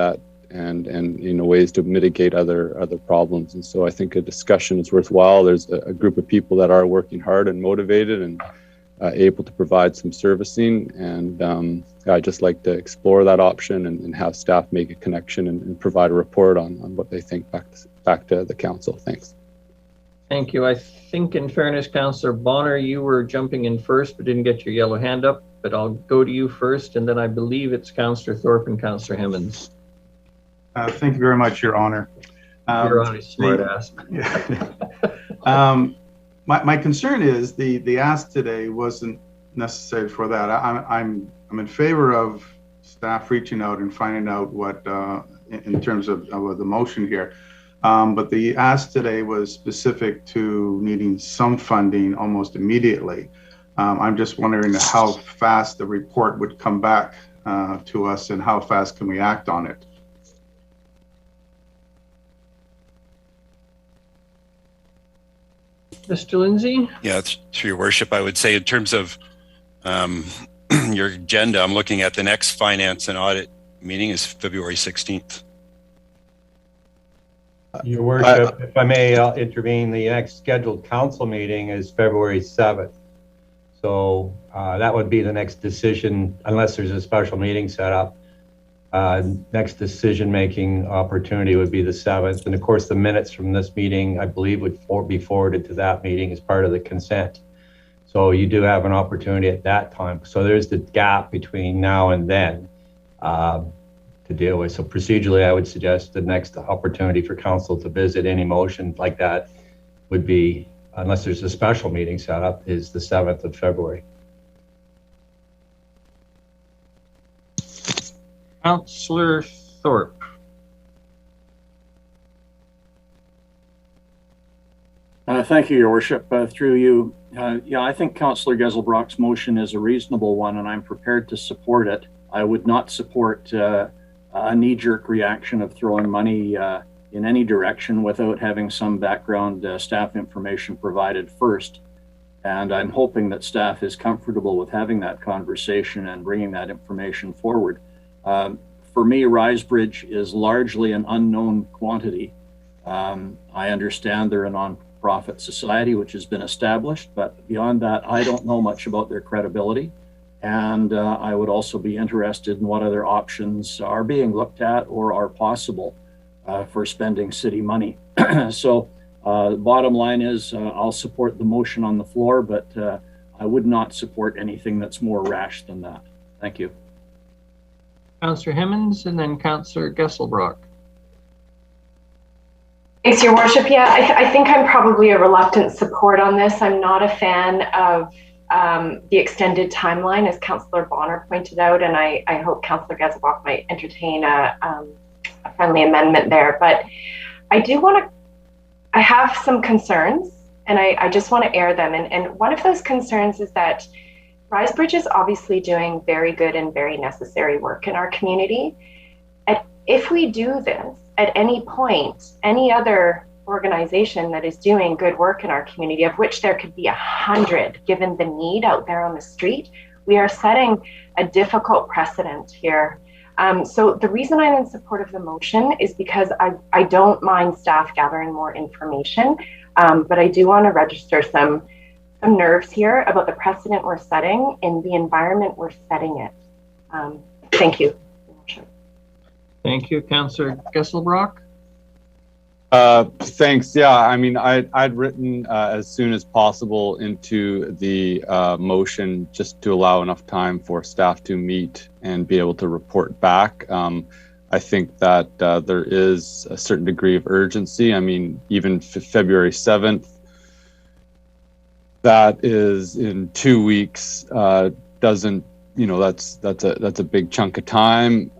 ways to mitigate other problems. And so I think a discussion is worthwhile. There's a group of people that are working hard and motivated and able to provide some servicing. And I'd just like to explore that option and have staff make a connection and provide a report on what they think back to the council. Thanks. Thank you. I think in fairness, Councillor Bonner, you were jumping in first, but didn't get your yellow hand up, but I'll go to you first. And then I believe it's Councillor Thorpe and Councillor Hemmons. Thank you very much, Your Honor. You're on a smart ass. My concern is the ask today wasn't necessary for that. I'm in favor of staff reaching out and finding out what in terms of the motion here. But the ask today was specific to needing some funding almost immediately. I'm just wondering how fast the report would come back to us and how fast can we act on it. Mr. Lindsay? Yeah, through Your Worship, I would say in terms of your agenda, I'm looking at the next Finance and Audit meeting is February 16th. Your Worship, if I may intervene, the next scheduled council meeting is February 7th. So that would be the next decision, unless there's a special meeting set up. Next decision-making opportunity would be the 7th. And of course, the minutes from this meeting, I believe, would be forwarded to that meeting as part of the consent. So you do have an opportunity at that time. So there's the gap between now and then to deal with. So procedurally, I would suggest the next opportunity for council to visit any motion like that would be, unless there's a special meeting set up, is the 7th of February. Councillor Thorpe. Thank you, Your Worship. Through you, yeah, I think Councillor Gesselbrock's motion is a reasonable one, and I'm prepared to support it. I would not support a knee-jerk reaction of throwing money in any direction without having some background staff information provided first. And I'm hoping that staff is comfortable with having that conversation and bringing that information forward. For me, Rise Bridge is largely an unknown quantity. I understand they're a non-profit society, which has been established, but beyond that, I don't know much about their credibility. And I would also be interested in what other options are being looked at or are possible for spending city money. So the bottom line is I'll support the motion on the floor, but I would not support anything that's more rash than that. Thank you. Councillor Hemmons and then Councillor Gesselbrock. Thanks, Your Worship. Yeah, I think I'm probably a reluctant support on this. I'm not a fan of the extended timeline, as Councillor Bonner pointed out, and I hope Councillor Gazabok might entertain a friendly amendment there. But I have some concerns, and I just want to air them. And one of those concerns is that RiseBridge is obviously doing very good and very necessary work in our community. And if we do this at any point, any other organization that is doing good work in our community, of which there could be 100 given the need out there on the street, we are setting a difficult precedent here. So the reason I'm in support of the motion is because I don't mind staff gathering more information, but I do want to register some nerves here about the precedent we're setting and the environment we're setting it. Thank you. Thank you, Councillor Gesselbrock. Thanks. Yeah, I mean, I'd written as soon as possible into the motion just to allow enough time for staff to meet and be able to report back. I think that there is a certain degree of urgency. I mean, even February 7th, that is in 2 weeks, doesn't, you know, that's a big chunk of time.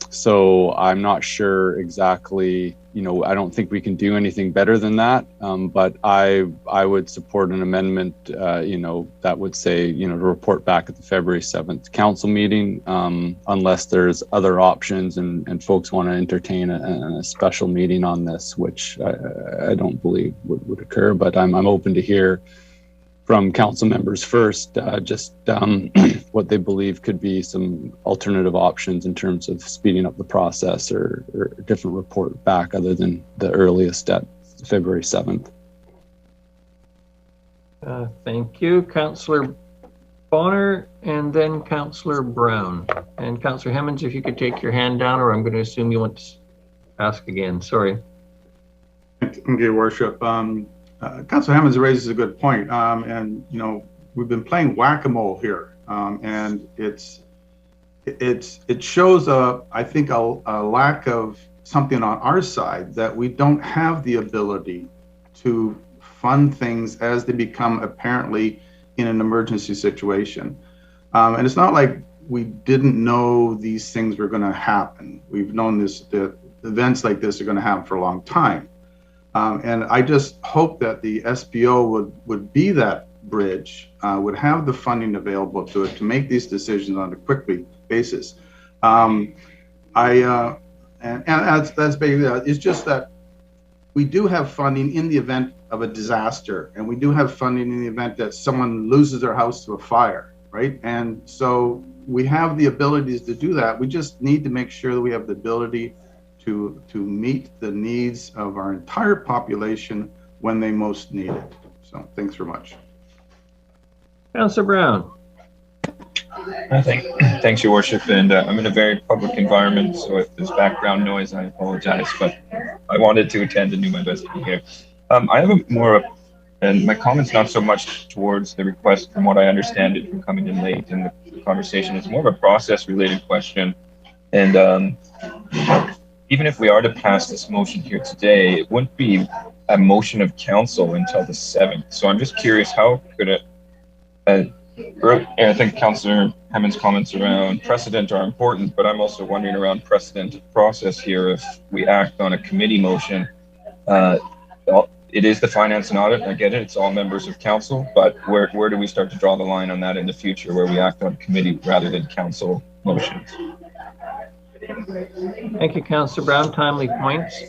So I'm not sure exactly, you know, I don't think we can do anything better than that. But I would support an amendment, you know, that would say, you know, to report back at the February 7th council meeting, unless there's other options and folks want to entertain a special meeting on this, which I don't believe would occur, but I'm open to hear from council members first, just what they believe could be some alternative options in terms of speeding up the process or a different report back other than the earliest at February 7th. Thank you, Councillor Bonner, and then Councillor Brown. And Councillor Hemmons, if you could take your hand down, or I'm going to assume you want to ask again. Sorry. Thank you, Your Worship. Councillor Hemmons raises a good point, and you know, we've been playing whack-a-mole here, and it shows I think a lack of something on our side, that we don't have the ability to fund things as they become apparently in an emergency situation. And it's not like we didn't know these things were going to happen. We've known that events like this are going to happen for a long time. And I just hope that the SPO would be that bridge, would have the funding available to it to make these decisions on a quick basis. And that's basically it's just that we do have funding in the event of a disaster, and we do have funding in the event that someone loses their house to a fire, right? And so we have the abilities to do that. We just need to make sure that we have the ability to meet the needs of our entire population when they most need it. So thanks very much. Councillor Brown. Thanks, Your Worship. And I'm in a very public environment, so if there's background noise, I apologize, but I wanted to attend and do my best to be here. I have and my comment's not so much towards the request from what I understand it from coming in late in the conversation. It's more of a process related question. And even if we are to pass this motion here today, it wouldn't be a motion of council until the 7th. So I'm just curious, how could it, I think Councillor Hammond's comments around precedent are important, but I'm also wondering around precedent process here. If we act on a committee motion, it is the finance and audit, I get it, it's all members of council, but where do we start to draw the line on that in the future, where we act on committee rather than council motions? Thank you, Councillor Brown. Timely points.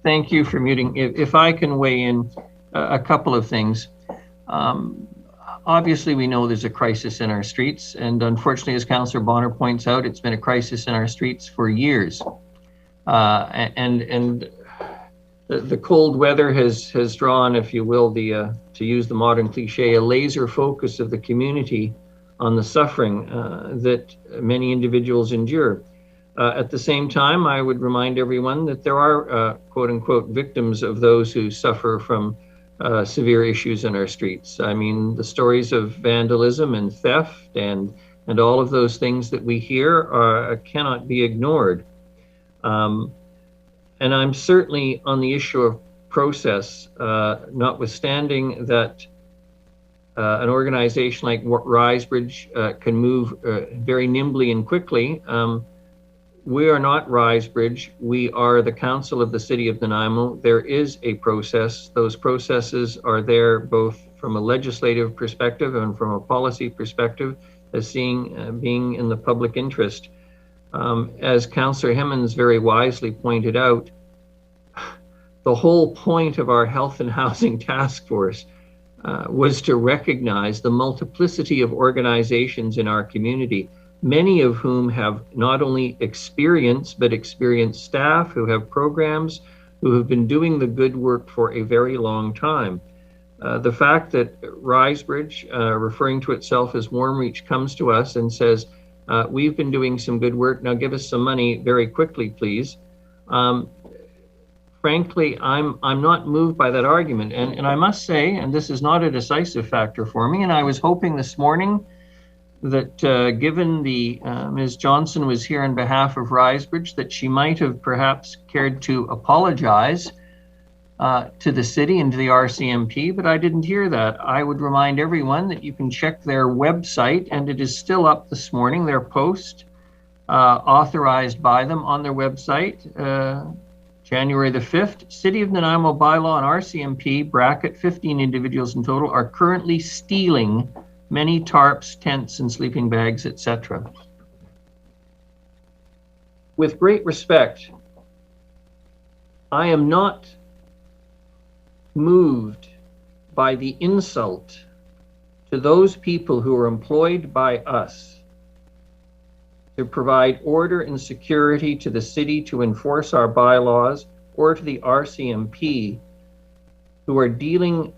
Thank you for muting. If I can weigh in a couple of things. Obviously, we know there's a crisis in our streets, and unfortunately, as Councillor Bonner points out, it's been a crisis in our streets for years. And the cold weather has drawn, if you will, to use the modern cliche, a laser focus of the community on the suffering that many individuals endure. At the same time, I would remind everyone that there are quote unquote victims of those who suffer from severe issues in our streets. I mean, the stories of vandalism and theft and all of those things that we hear cannot be ignored. And I'm certainly on the issue of process, notwithstanding that an organization like Risebridge can move very nimbly and quickly. We are not Risebridge. We are the Council of the City of Nanaimo. There is a process. Those processes are there both from a legislative perspective and from a policy perspective as being in the public interest. As Councillor Hemmons very wisely pointed out, the whole point of our Health and Housing Task Force was to recognize the multiplicity of organizations in our community, many of whom have not only experience, but experienced staff who have programs, who have been doing the good work for a very long time. The fact that Risebridge, referring to itself as Warm Reach, comes to us and says, we've been doing some good work, now give us some money very quickly, please. Frankly, I'm not moved by that argument. And I must say, and this is not a decisive factor for me, and I was hoping this morning that given the Ms. Johnson was here on behalf of Risebridge, that she might have perhaps cared to apologize to the city and to the RCMP, but I didn't hear that. I would remind everyone that you can check their website, and it is still up this morning, their post authorized by them on their website, January the 5th, City of Nanaimo bylaw and RCMP, bracket 15 individuals in total, are currently stealing many tarps, tents, and sleeping bags, etc. With great respect, I am not moved by the insult to those people who are employed by us to provide order and security to the city to enforce our bylaws, or to the RCMP who are dealing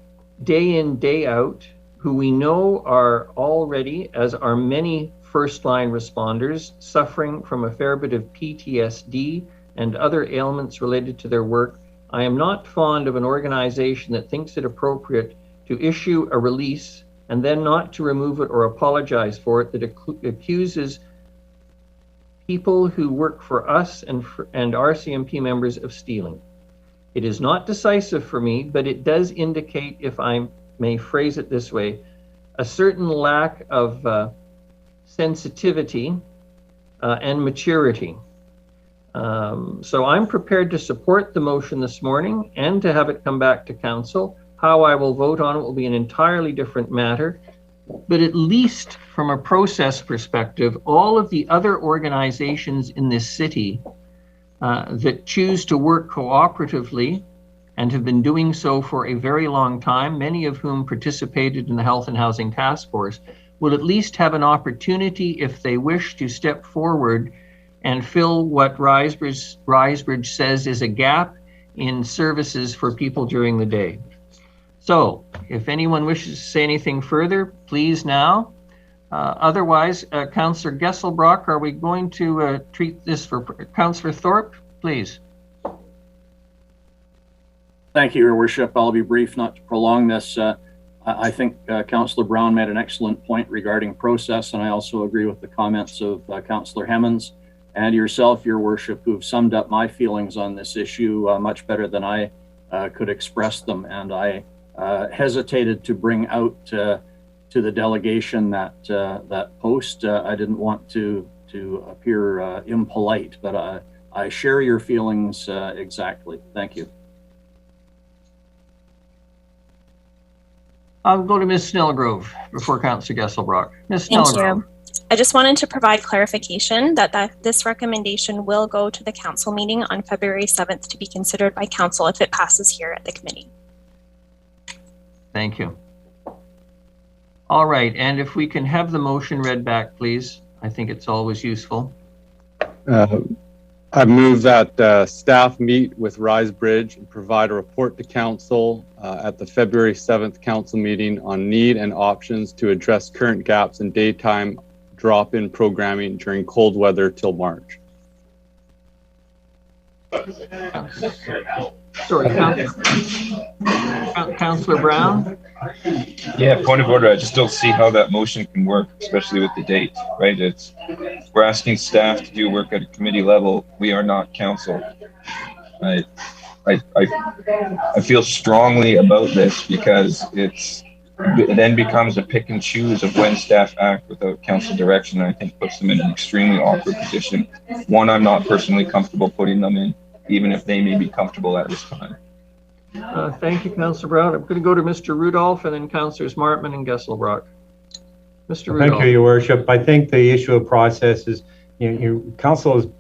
day in, day out, who we know are already, as are many first-line responders, suffering from a fair bit of PTSD and other ailments related to their work. I am not fond of an organization that thinks it appropriate to issue a release and then not to remove it or apologize for it, that accuses people who work for us and RCMP members of stealing. It is not decisive for me, but it does indicate, if I may phrase it this way, a certain lack of sensitivity and maturity. So I'm prepared to support the motion this morning and to have it come back to council. How I will vote on it will be an entirely different matter. But at least from a process perspective, all of the other organizations in this city that choose to work cooperatively and have been doing so for a very long time, many of whom participated in the Health and Housing Task Force, will at least have an opportunity, if they wish, to step forward and fill what Risebridge says is a gap in services for people during the day. So if anyone wishes to say anything further, please now. Otherwise, Councillor Gesselbrock, are we going to treat this for Councillor Thorpe, please? Thank you, Your Worship. I'll be brief, not to prolong this. I think Councillor Brown made an excellent point regarding process, and I also agree with the comments of Councillor Hemmons and yourself, Your Worship, who've summed up my feelings on this issue much better than I could express them. And I hesitated to bring out to the delegation that post. I didn't want to appear impolite, but I share your feelings exactly. Thank you. I'll go to Ms. Snellgrove before Councillor Gesselbrock. Ms. Snellgrove. Thank you. I just wanted to provide clarification that this recommendation will go to the council meeting on February 7th to be considered by council if it passes here at the committee. Thank you. All right, and if we can have the motion read back, please. I think it's always useful. I move that staff meet with Risebridge and provide a report to council at the February 7th council meeting on need and options to address current gaps in daytime drop-in programming during cold weather till March. Sorry, Councillor Brown? Yeah, point of order. I just don't see how that motion can work, especially with the date, right? We're asking staff to do work at a committee level. We are not council, right? I feel strongly about this because it then becomes a pick and choose of when staff act without council direction, and I think puts them in an extremely awkward position. One I'm not personally comfortable putting them in, even if they may be comfortable at this time. Thank you, Councillor Brown. I'm going to go to Mr. Rudolph and then Councillors Martman and Gesselbrock. Mr. Rudolph. Thank you, Your Worship. I think the issue of process is, council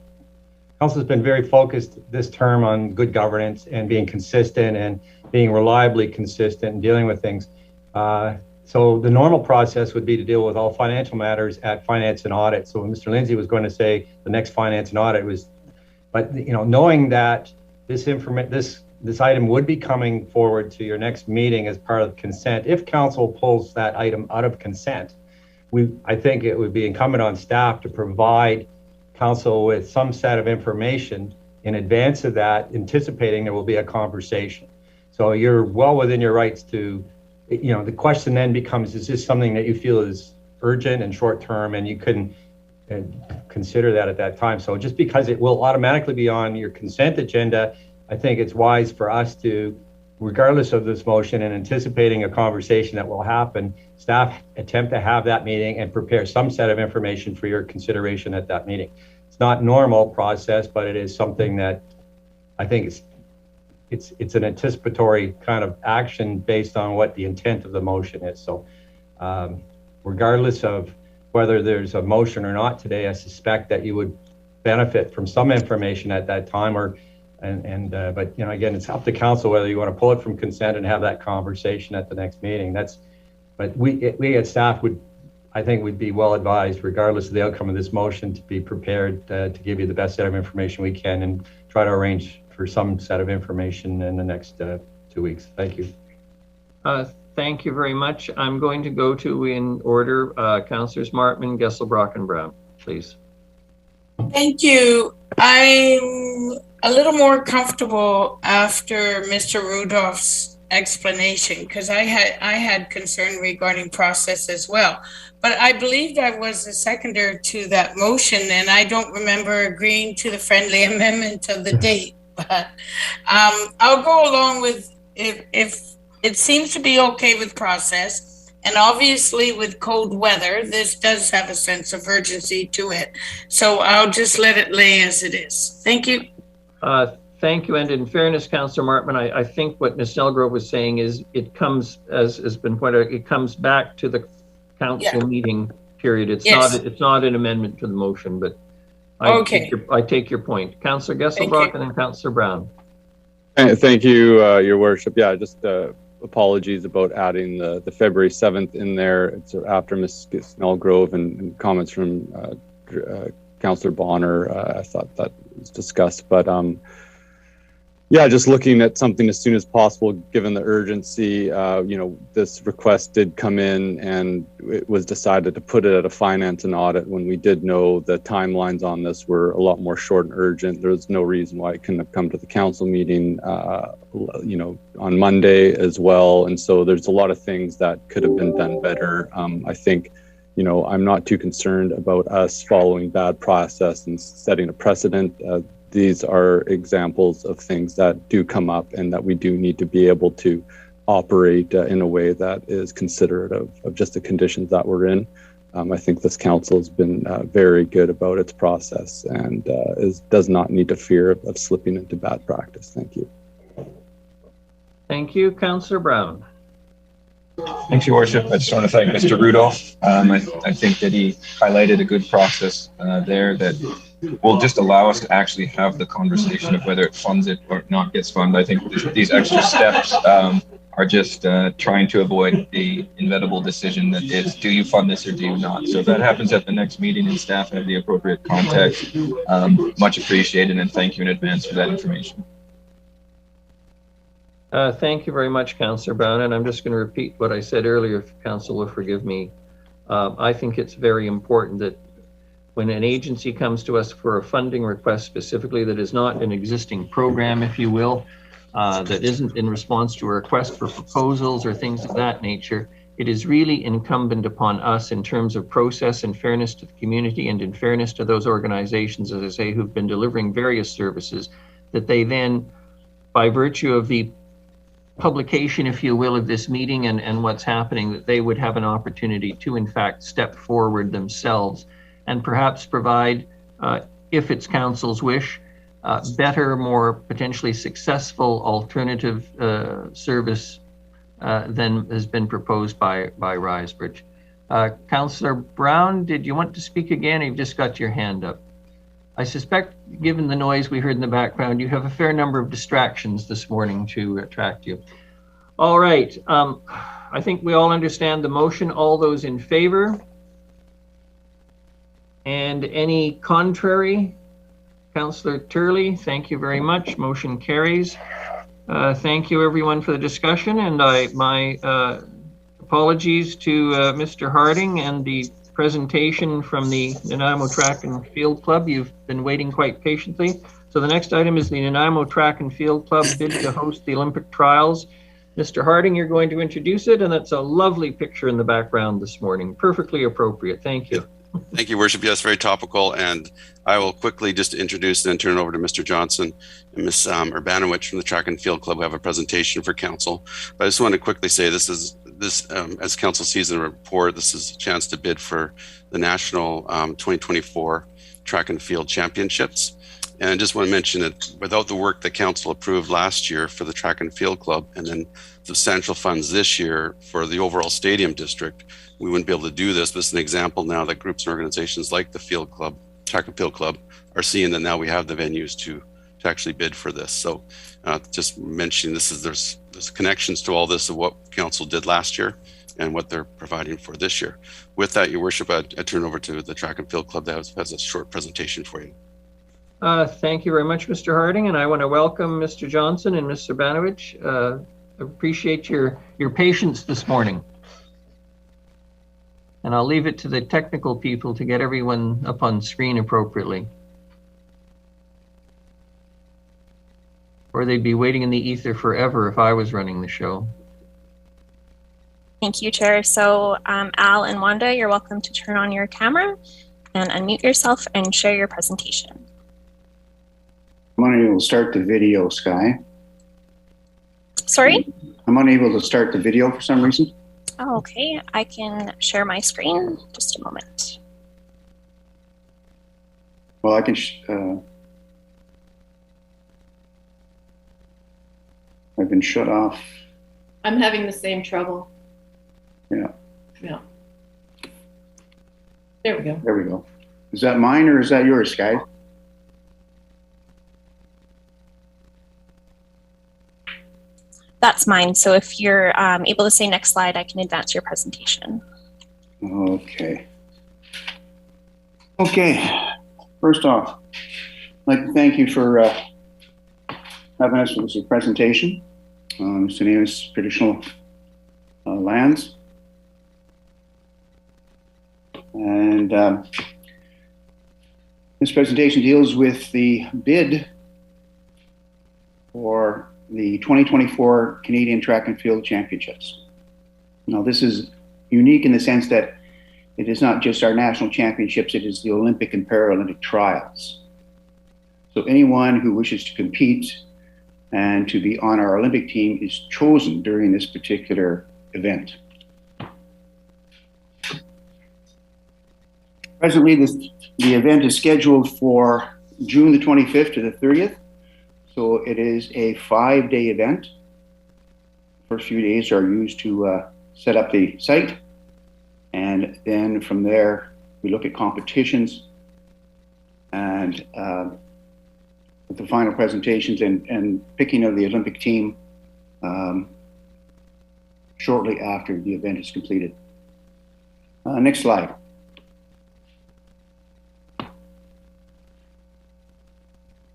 has been very focused this term on good governance and being consistent and being reliably consistent and dealing with things. So the normal process would be to deal with all financial matters at finance and audit. So Mr. Lindsay was going to say the next finance and audit was, but knowing that this item would be coming forward to your next meeting as part of consent, if council pulls that item out of consent, I think it would be incumbent on staff to provide council with some set of information in advance of that, anticipating there will be a conversation. So you're well within your rights to, the question then becomes, is this something that you feel is urgent and short term, and you couldn't consider that at that time? So just because it will automatically be on your consent agenda, I think it's wise for us to, regardless of this motion and anticipating a conversation that will happen, staff attempt to have that meeting and prepare some set of information for your consideration at that meeting. It's not normal process, but it is something that I think it's an anticipatory kind of action based on what the intent of the motion is. So regardless of whether there's a motion or not today, I suspect that you would benefit from some information at that time, but again, it's up to council whether you want to pull it from consent and have that conversation at the next meeting. But we at staff I think we'd be well advised, regardless of the outcome of this motion, to be prepared to give you the best set of information we can and try to arrange for some set of information in the next 2 weeks. Thank you. Thank you very much. I'm going to go to, in order, Councillors Martman, Gesselbrock, and Brown, please. Thank you. I'm a little more comfortable after Mr. Rudolph's explanation, because I had concern regarding process as well. But I believed I was the seconder to that motion, and I don't remember agreeing to the friendly amendment of the date. But I'll go along with if it seems to be okay with process, and obviously with cold weather, this does have a sense of urgency to it. So I'll just let it lay as it is. Thank you. Thank you. And in fairness, Councillor Martman, I think what Ms. Nelgrove was saying is it comes, as has been pointed out, it comes back to the council meeting period. It's not an amendment to the motion, but I take your point. Councillor Gesselbrock and then Councillor Brown. Thank you, Your Worship. Yeah, just apologies about adding the February 7th in there. It's after Ms. Snellgrove and comments from Councillor Bonner. I thought that was discussed, but yeah, just looking at something as soon as possible, given the urgency. This request did come in, and it was decided to put it at a finance and audit when we did know the timelines on this were a lot more short and urgent. There's no reason why it couldn't have come to the council meeting, on Monday as well. And so there's a lot of things that could have been done better. I think, I'm not too concerned about us following bad process and setting a precedent. These are examples of things that do come up and that we do need to be able to operate in a way that is considerate of just the conditions that we're in. I think this council has been very good about its process and does not need to fear of slipping into bad practice. Thank you. Thank you. Councillor Brown. Thanks, Your Worship. I just want to thank Mr. Rudolph. I think that he highlighted a good process there that will just allow us to actually have the conversation of whether it funds it or not gets funded. I think these extra steps are just trying to avoid the inevitable decision that is, do you fund this or do you not? So if that happens at the next meeting and staff have the appropriate context, much appreciated, and thank you in advance for that information. Thank you very much, Councillor Brown. And I'm just going to repeat what I said earlier, if Council will forgive me. I think it's very important that when an agency comes to us for a funding request specifically that is not an existing program, if you will, that isn't in response to a request for proposals or things of that nature, it is really incumbent upon us in terms of process and fairness to the community and in fairness to those organizations, as I say, who've been delivering various services, that they then by virtue of the publication, if you will, of this meeting and what's happening, that they would have an opportunity to, in fact, step forward themselves and perhaps provide, if it's council's wish, better, more potentially successful alternative service than has been proposed by Risebridge. Councillor Brown, did you want to speak again? You've just got your hand up. I suspect, given the noise we heard in the background, you have a fair number of distractions this morning to attract you. All right. I think we all understand the motion. All those in favor? And any contrary? Councillor Turley, thank you very much. Motion carries. Thank you, everyone, for the discussion. And my apologies to Mr. Harding and the presentation from the Nanaimo Track and Field Club. You've been waiting quite patiently. So the next item is the Nanaimo Track and Field Club bid to host the Olympic trials. Mr. Harding, you're going to introduce it, and that's a lovely picture in the background this morning. Perfectly appropriate. Thank you. Thank you, Worship. Yes, very topical. And I will quickly just introduce and then turn it over to Mr. Johnson and Ms. Urbanowicz from the Track and Field Club, who have a presentation for council. But I just want to quickly say this, as council sees in the report, this is a chance to bid for the national 2024 Track and Field Championships. And I just want to mention that without the work that council approved last year for the Track and Field Club, and then substantial funds this year for the overall stadium district, we wouldn't be able to do this. This is an example now that groups and organizations like the Field Club, Track and Field Club, are seeing that now we have the venues to actually bid for this. So just mentioning this is there's connections to all this of what council did last year and what they're providing for this year. With that, Your Worship, I turn over to the Track and Field Club that has a short presentation for you. Thank you very much, Mr. Harding, and I want to welcome Mr. Johnson and Ms. Urbanowicz. Appreciate your patience this morning. And I'll leave it to the technical people to get everyone up on screen appropriately. Or they'd be waiting in the ether forever if I was running the show. Thank you, Chair. So Al and Wanda, you're welcome to turn on your camera and unmute yourself and share your presentation. I'm unable to start the video, Sky. Sorry? I'm unable to start the video for some reason. Oh, okay, I can share my screen. Just a moment. Well, I can, I've been shut off. I'm having the same trouble. Yeah. Yeah. There we go. There we go. Is that mine or is that yours, Sky? That's mine. So if you're able to say next slide, I can advance your presentation. Okay. Okay. First off, I'd like to thank you for having us for this presentation on Nanaimo's traditional lands. And this presentation deals with the bid for the 2024 Canadian Track and Field Championships. Now, this is unique in the sense that it is not just our national championships, it is the Olympic and Paralympic trials. So anyone who wishes to compete and to be on our Olympic team is chosen during this particular event. Presently, the event is scheduled for June the 25th to the 30th. So it is a 5-day event. The first few days are used to set up the site. And then from there, we look at competitions and with the final presentations and picking of the Olympic team shortly after the event is completed. Next slide.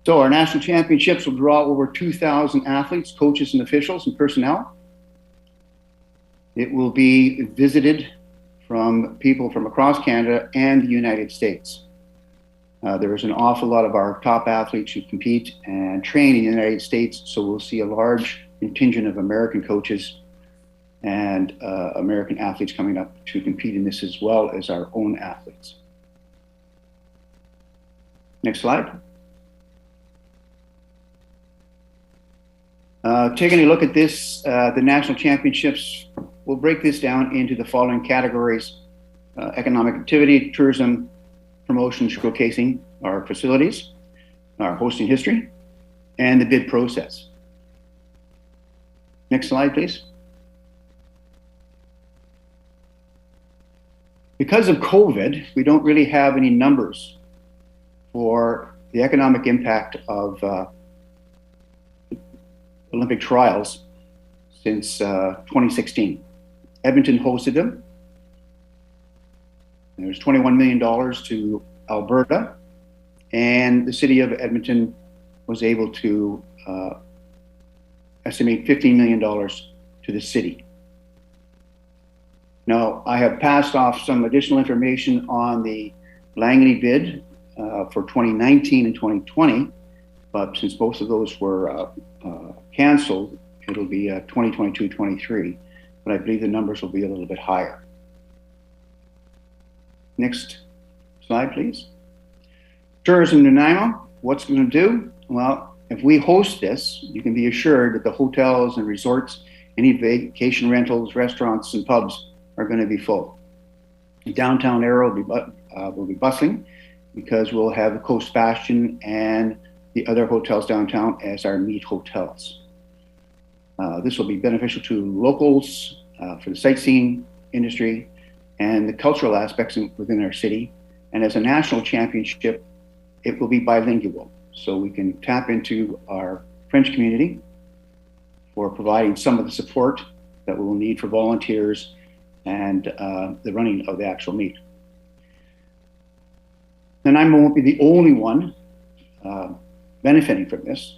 So our national championships will draw over 2,000 athletes, coaches, and officials and personnel. It will be visited from people from across Canada and the United States. There is an awful lot of our top athletes who compete and train in the United States, so we'll see a large contingent of American coaches and American athletes coming up to compete in this, as well as our own athletes. Next slide. Taking a look at this, the national championships, we'll break this down into the following categories: economic activity, tourism, promotion, showcasing our facilities, our hosting history, and the bid process. Next slide, please. Because of COVID, we don't really have any numbers for the economic impact of Olympic trials since 2016. Edmonton hosted them. There was $21 million to Alberta, and the city of Edmonton was able to estimate $15 million to the city. Now, I have passed off some additional information on the Langley bid for 2019 and 2020, but since both of those were canceled, it'll be 2022-23, but I believe the numbers will be a little bit higher. Next slide, please. Tourism Nanaimo, what's it going to do? Well, if we host this, you can be assured that the hotels and resorts, any vacation rentals, restaurants, and pubs are going to be full. The downtown area will be bustling because we'll have the Coast Bastion and the other hotels downtown as our meet hotels. This will be beneficial to locals, for the sightseeing industry, and the cultural aspects within our city. And as a national championship, it will be bilingual. So we can tap into our French community for providing some of the support that we'll need for volunteers and the running of the actual meet. Nanaimo won't be the only one benefiting from this.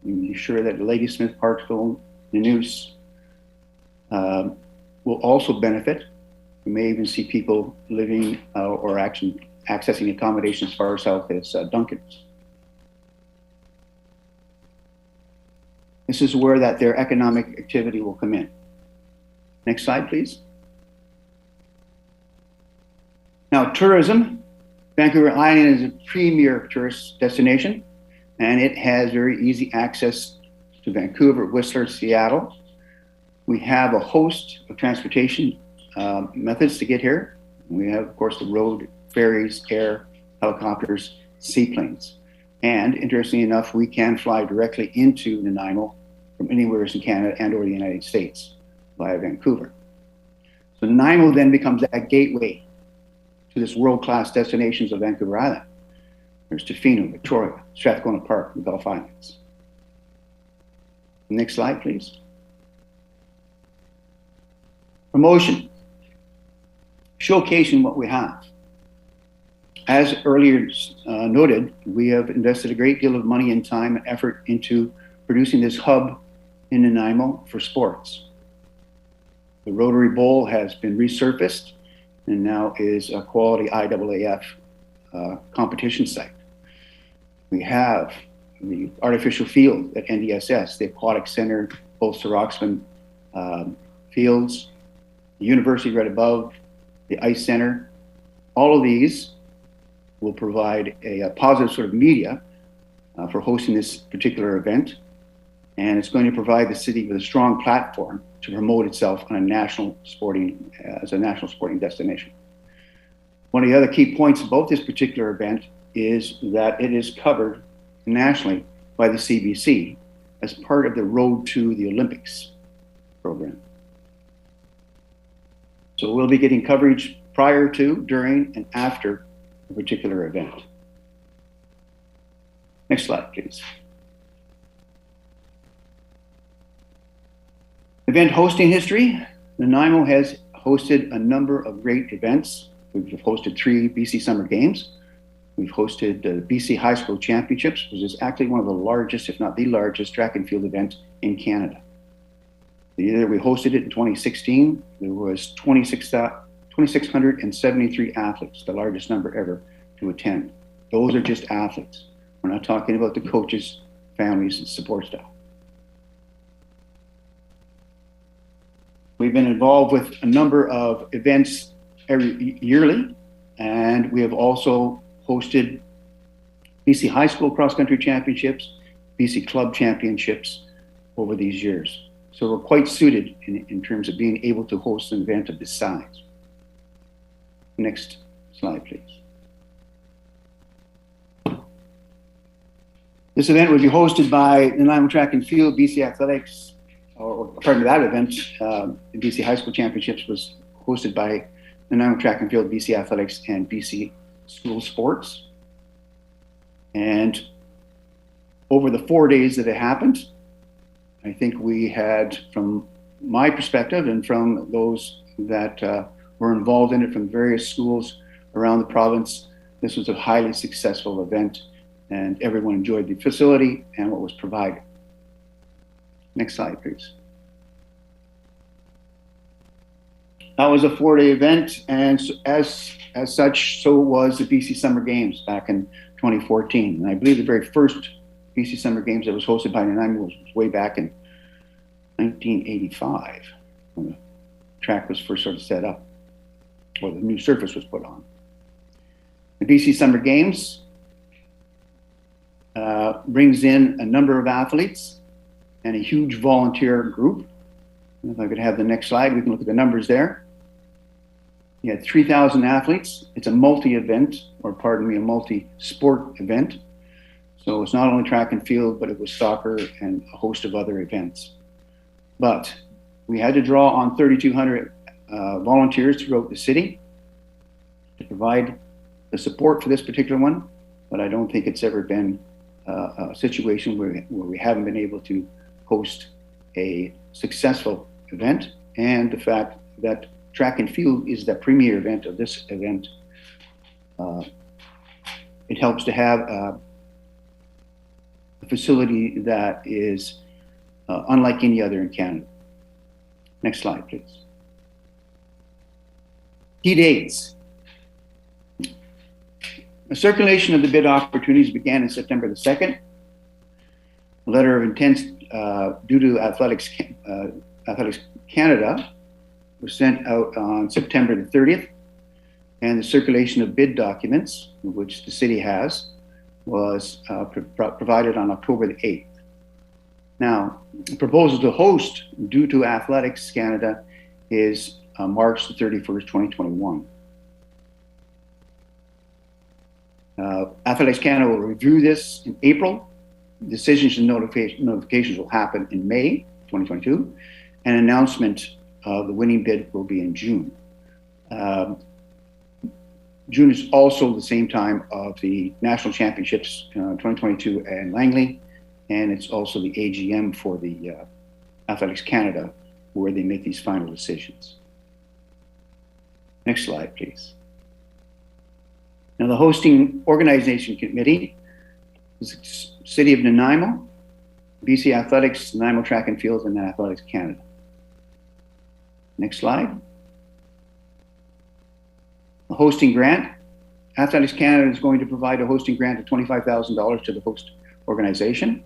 You can be sure that Ladysmith, Parkville, Nanoose will also benefit. We may even see people living or actually accessing accommodations as far south as Duncan's. This is where their economic activity will come in. Next slide, please. Now, tourism. Vancouver Island is a premier tourist destination, and it has very easy access to Vancouver, Whistler, Seattle. We have a host of transportation methods to get here. We have, of course, the road, ferries, air, helicopters, seaplanes. And interestingly enough, we can fly directly into Nanaimo from anywhere in Canada and or the United States via Vancouver. So Nanaimo then becomes that gateway to this world-class destinations of Vancouver Island. There's Tofino, Victoria, Strathcona Park, the Gulf Islands. Next slide, please. Promotion. Showcasing what we have. As earlier noted, we have invested a great deal of money and time and effort into producing this hub in Nanaimo for sports. The Rotary Bowl has been resurfaced and now is a quality IAAF competition site. We have the artificial field at NDSS, the Aquatic Center, both Sir Roxman fields, the university right above, the Ice Center. All of these will provide a positive sort of media for hosting this particular event. And it's going to provide the city with a strong platform to promote itself on a national sporting, as a national sporting destination. One of the other key points about this particular event is that it is covered nationally by the CBC as part of the Road to the Olympics program. So we'll be getting coverage prior to, during, and after a particular event. Next slide, please. Event hosting history. Nanaimo has hosted a number of great events. We've hosted 3 BC Summer Games. We've hosted the BC High School Championships, which is actually one of the largest, if not the largest, track and field event in Canada. The year we hosted it in 2016, there was 2,673 athletes, the largest number ever to attend. Those are just athletes. We're not talking about the coaches, families, and support staff. We've been involved with a number of events yearly, and we have also hosted BC High School Cross Country Championships, BC Club Championships, over these years. So we're quite suited in terms of being able to host an event of this size. Next slide, please. This event would be hosted by Nanaimo Track and Field, BC Athletics, or part of that event, the BC High School Championships was hosted by Nanaimo Track and Field, BC Athletics, and BC School Sports. And over the 4 days that it happened, I think we had, from my perspective and from those that were involved in it from various schools around the province, this was a highly successful event, and everyone enjoyed the facility and what was provided. Next slide, please. That was a 4-day event, and as such, so was the BC Summer Games back in 2014. And I believe the very first BC Summer Games that was hosted by Nanaimo was way back in 1985, when the track was first sort of set up, or the new surface was put on. The BC Summer Games brings in a number of athletes and a huge volunteer group. And if I could have the next slide, we can look at the numbers there. You had 3,000 athletes. It's a multi-event, or pardon me, a multi-sport event. So it's not only track and field, but it was soccer and a host of other events. But we had to draw on 3,200 volunteers throughout the city to provide the support for this particular one. But I don't think it's ever been a situation where we haven't been able to host a successful event. And the fact that track and field is the premier event of this event, it helps to have a facility that is unlike any other in Canada. Next slide, please. Key dates. The circulation of the bid opportunities began on September the 2nd. A letter of intent due to Athletics Canada was sent out on September the 30th, and the circulation of bid documents, which the city has, was provided on October the 8th. Now, the proposal to host due to Athletics Canada is March the 31st, 2021. Athletics Canada will review this in April. Decisions and notifications will happen in May 2022. An announcement of the winning bid will be in June. June is also the same time of the National Championships 2022 in Langley, and it's also the AGM for the Athletics Canada, where they make these final decisions. Next slide, please. Now, the hosting organization committee is the City of Nanaimo, BC Athletics, Nanaimo Track and Field, and Athletics Canada. Next slide. A hosting grant. Athletics Canada is going to provide a hosting grant of $25,000 to the host organization.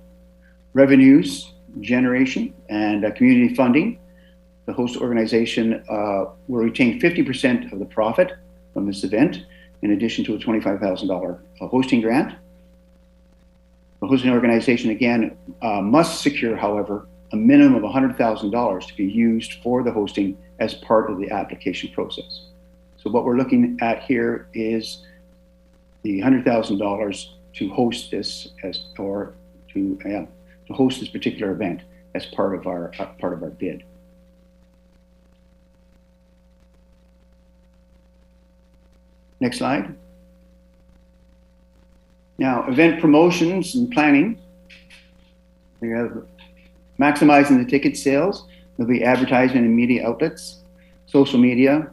Revenues generation and community funding. The host organization will retain 50% of the profit from this event, in addition to a $25,000 hosting grant. The hosting organization, again, must secure, however, a minimum of $100,000 to be used for the hosting as part of the application process. So what we're looking at here is the $100,000 to host this to host this particular event as part of our bid. Next slide. Now, event promotions and planning. We have maximizing the ticket sales. There'll be advertising in media outlets, social media,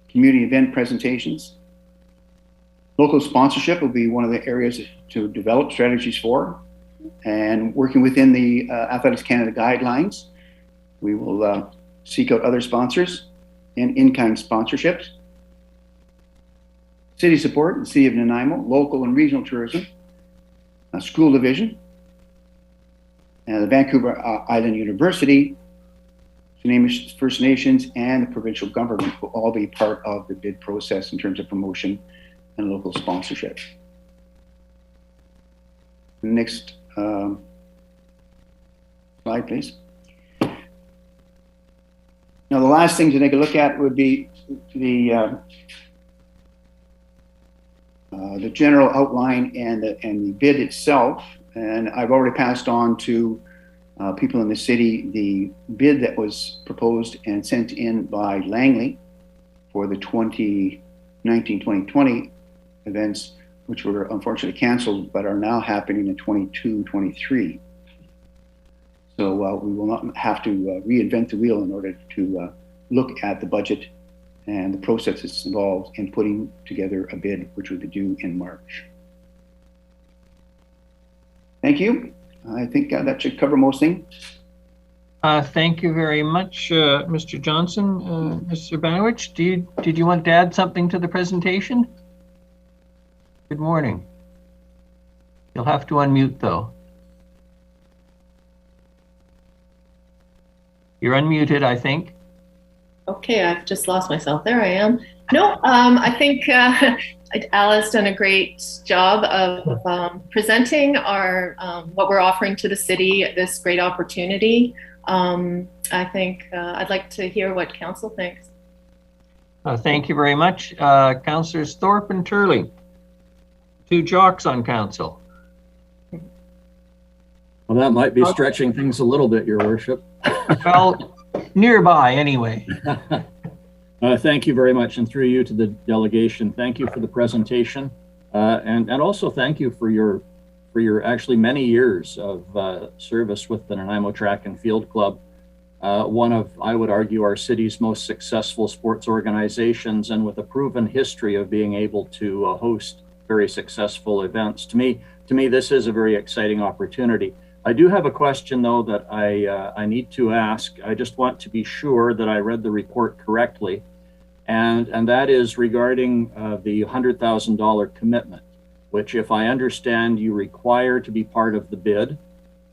community event presentations. Local sponsorship will be one of the areas to develop strategies for. And working within the Athletics Canada guidelines, we will seek out other sponsors and in-kind sponsorships. City support, the City of Nanaimo, local and regional tourism, school division, and the Vancouver Island University, First Nations, and the provincial government will all be part of the bid process in terms of promotion and local sponsorship. Next Slide, please. Now, the last thing to take a look at would be the general outline and the bid itself. And I've already passed on to people in the city the bid that was proposed and sent in by Langley for the 2019-2020 events, which were unfortunately canceled, but are now happening in 22-23. So we will not have to reinvent the wheel in order to look at the budget and the processes involved in putting together a bid, which would be due in March. Thank you. I think that should cover most things. Thank you very much, Mr. Johnson. Mr. Banowich, did you want to add something to the presentation? Good morning. You'll have to unmute though. You're unmuted, I think. Okay, I've just lost myself. There I am. No, I think Ala's done a great job of presenting our what we're offering to the city, this great opportunity. I think I'd like to hear what council thinks. Thank you very much. Councillors Thorpe and Turley, two jocks on council. Well, that might be stretching things a little bit, Your Worship. Well, nearby anyway. Thank you very much, and through you to the delegation, thank you for the presentation, and also thank you for your actually many years of service with the Nanaimo Track and Field Club, one of, I would argue, our city's most successful sports organizations, and with a proven history of being able to host very successful events. To me, this is a very exciting opportunity. I do have a question, though, that I need to ask. I just want to be sure that I read the report correctly, and that is regarding the $100,000 commitment, which, if I understand, you require to be part of the bid,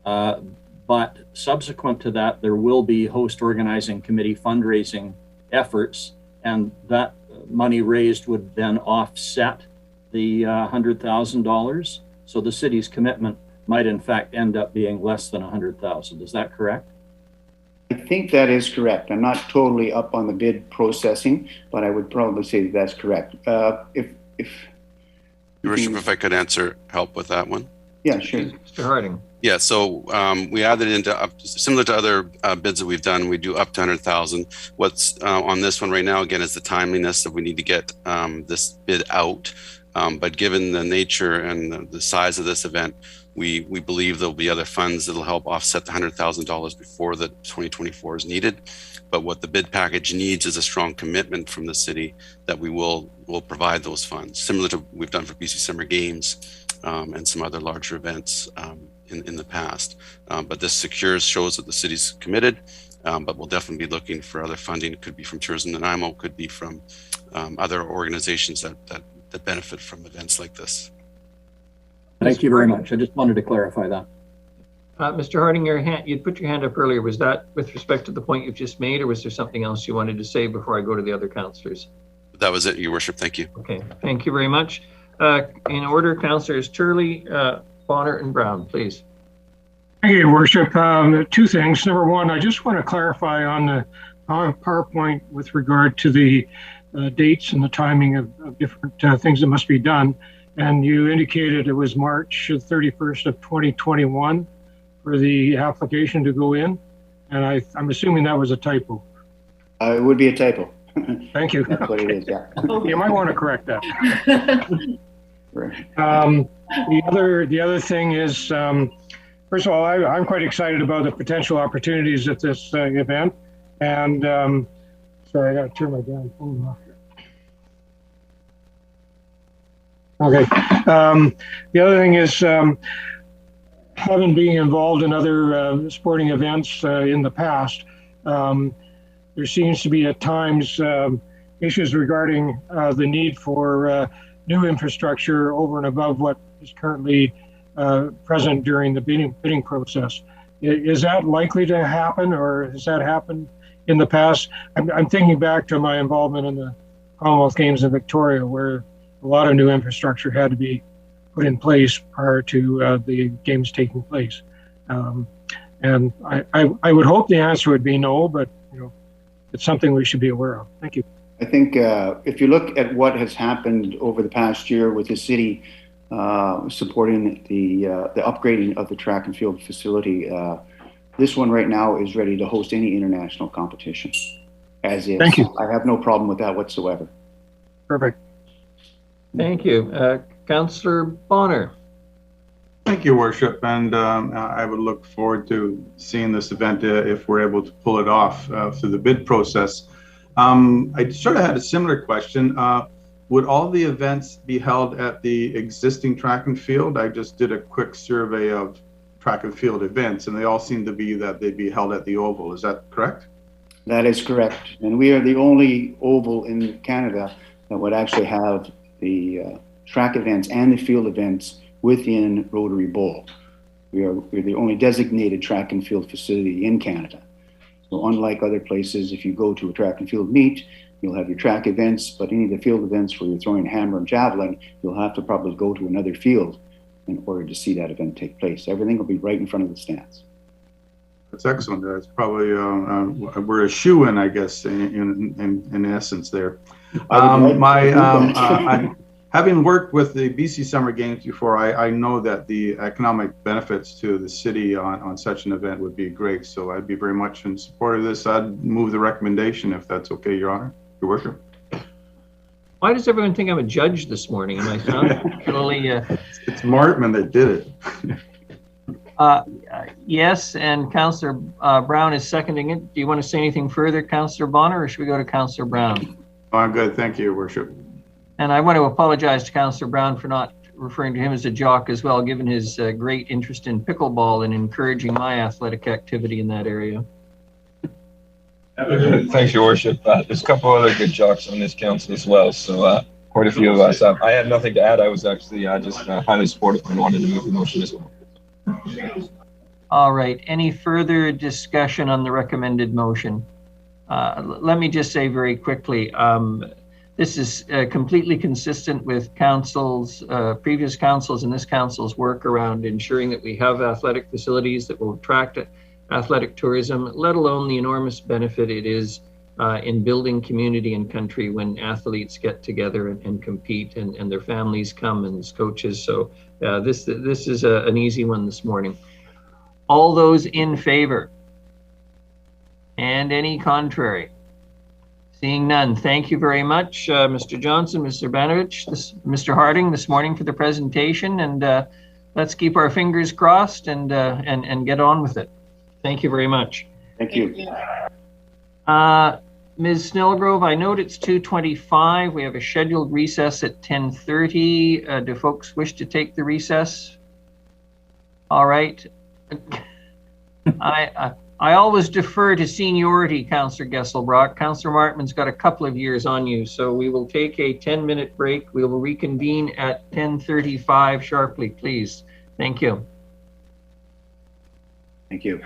but subsequent to that, there will be host organizing committee fundraising efforts, and that money raised would then offset the $100,000. So the city's commitment might in fact end up being less than 100,000. Is that correct? I think that is correct. I'm not totally up on the bid processing, but I would probably say that that's correct. Your Worship, if I could help with that one. Yeah, sure. Mr. Harding. Yeah, so we added into similar to other bids that we've done, we do up to 100,000. What's on this one right now, again, is the timeliness that we need to get this bid out. But given the nature and the size of this event, we believe there'll be other funds that'll help offset the $100,000 before the 2024 is needed. But what the bid package needs is a strong commitment from the city that we will provide those funds, similar to what we've done for BC Summer Games and some other larger events in the past. But this shows that the city's committed, but we'll definitely be looking for other funding. It could be from Tourism Nanaimo, could be from other organizations that benefit from events like this. Thank you very much. I just wanted to clarify that. Mr. Harding, you'd put your hand up earlier. Was that with respect to the point you've just made, or was there something else you wanted to say before I go to the other councillors? That was it, Your Worship. Thank you. Okay, thank you very much. In order, Councillors Turley, Bonner, and Brown, please. Thank you, Your Worship. Two things. Number one, I just want to clarify on the PowerPoint with regard to the dates and the timing of different things that must be done. And you indicated it was March 31st of 2021 for the application to go in. And I'm assuming that was a typo. It would be a typo. Thank you. That's what it is, yeah. You might want to correct that. The other thing is, first of all, I'm quite excited about the potential opportunities at this event. And sorry, I got to turn my damn phone off. Okay. The other thing is, having been involved in other sporting events in the past, there seems to be at times issues regarding the need for new infrastructure over and above what is currently present during the bidding process. Is that likely to happen, or has that happened in the past? I'm thinking back to my involvement in the Commonwealth Games in Victoria, where a lot of new infrastructure had to be put in place prior to the games taking place. And I would hope the answer would be no, but it's something we should be aware of. Thank you. I think if you look at what has happened over the past year with the city supporting the upgrading of the track and field facility, this one right now is ready to host any international competition, as is. Thank you. I have no problem with that whatsoever. Perfect. Thank you. Councillor Bonner. Thank you, Worship, and I would look forward to seeing this event if we're able to pull it off through the bid process. I sort of had a similar question. Would all the events be held at the existing track and field? I just did a quick survey of track and field events, and they all seem to be that they'd be held at the Oval. Is that correct? That is correct. And we are the only oval in Canada that would actually have the track events and the field events within Rotary Bowl. We're the only designated track and field facility in Canada. So unlike other places, if you go to a track and field meet, you'll have your track events, but any of the field events where you're throwing hammer and javelin, you'll have to probably go to another field in order to see that event take place. Everything will be right in front of the stands. That's excellent. That's probably we're a shoe-in, I guess, in essence there. Having worked with the BC Summer Games before, I know that the economic benefits to the city on such an event would be great. So I'd be very much in support of this. I'd move the recommendation if that's okay, Your Honor, Your Worship. Why does everyone think I'm a judge this morning? Am I sounding particularly? It's Martman that did it. Yes, and Councillor Brown is seconding it. Do you want to say anything further, Councillor Bonner, or should we go to Councillor Brown? Oh, I'm good. Thank you, Your Worship. And I want to apologize to Councillor Brown for not referring to him as a jock as well, given his great interest in pickleball and encouraging my athletic activity in that area. Thanks, Your Worship. There's a couple other good jocks on this council as well, so quite a few of us. I had nothing to add. I was actually just highly supportive and wanted to move the motion as well. All right. Any further discussion on the recommended motion? Let me just say very quickly, this is completely consistent with councils, previous councils and this council's work around ensuring that we have athletic facilities that will attract athletic tourism, let alone the enormous benefit it is in building community and country when athletes get together and compete and their families come and as coaches. So this is an easy one this morning. All those in favor? And any contrary? Seeing none, thank you very much, Mr. Johnson, Mr. Banovich, Mr. Harding this morning for the presentation, and let's keep our fingers crossed and get on with it. Thank you very much. Thank you. Ms. Snellgrove, I note it's 2:25. We have a scheduled recess at 10:30. Do folks wish to take the recess? All right. I always defer to seniority, Councillor Gesselbrock. Councillor Martman's got a couple of years on you, so we will take a 10-minute break. We will reconvene at 10:35 sharply, please. Thank you. Thank you.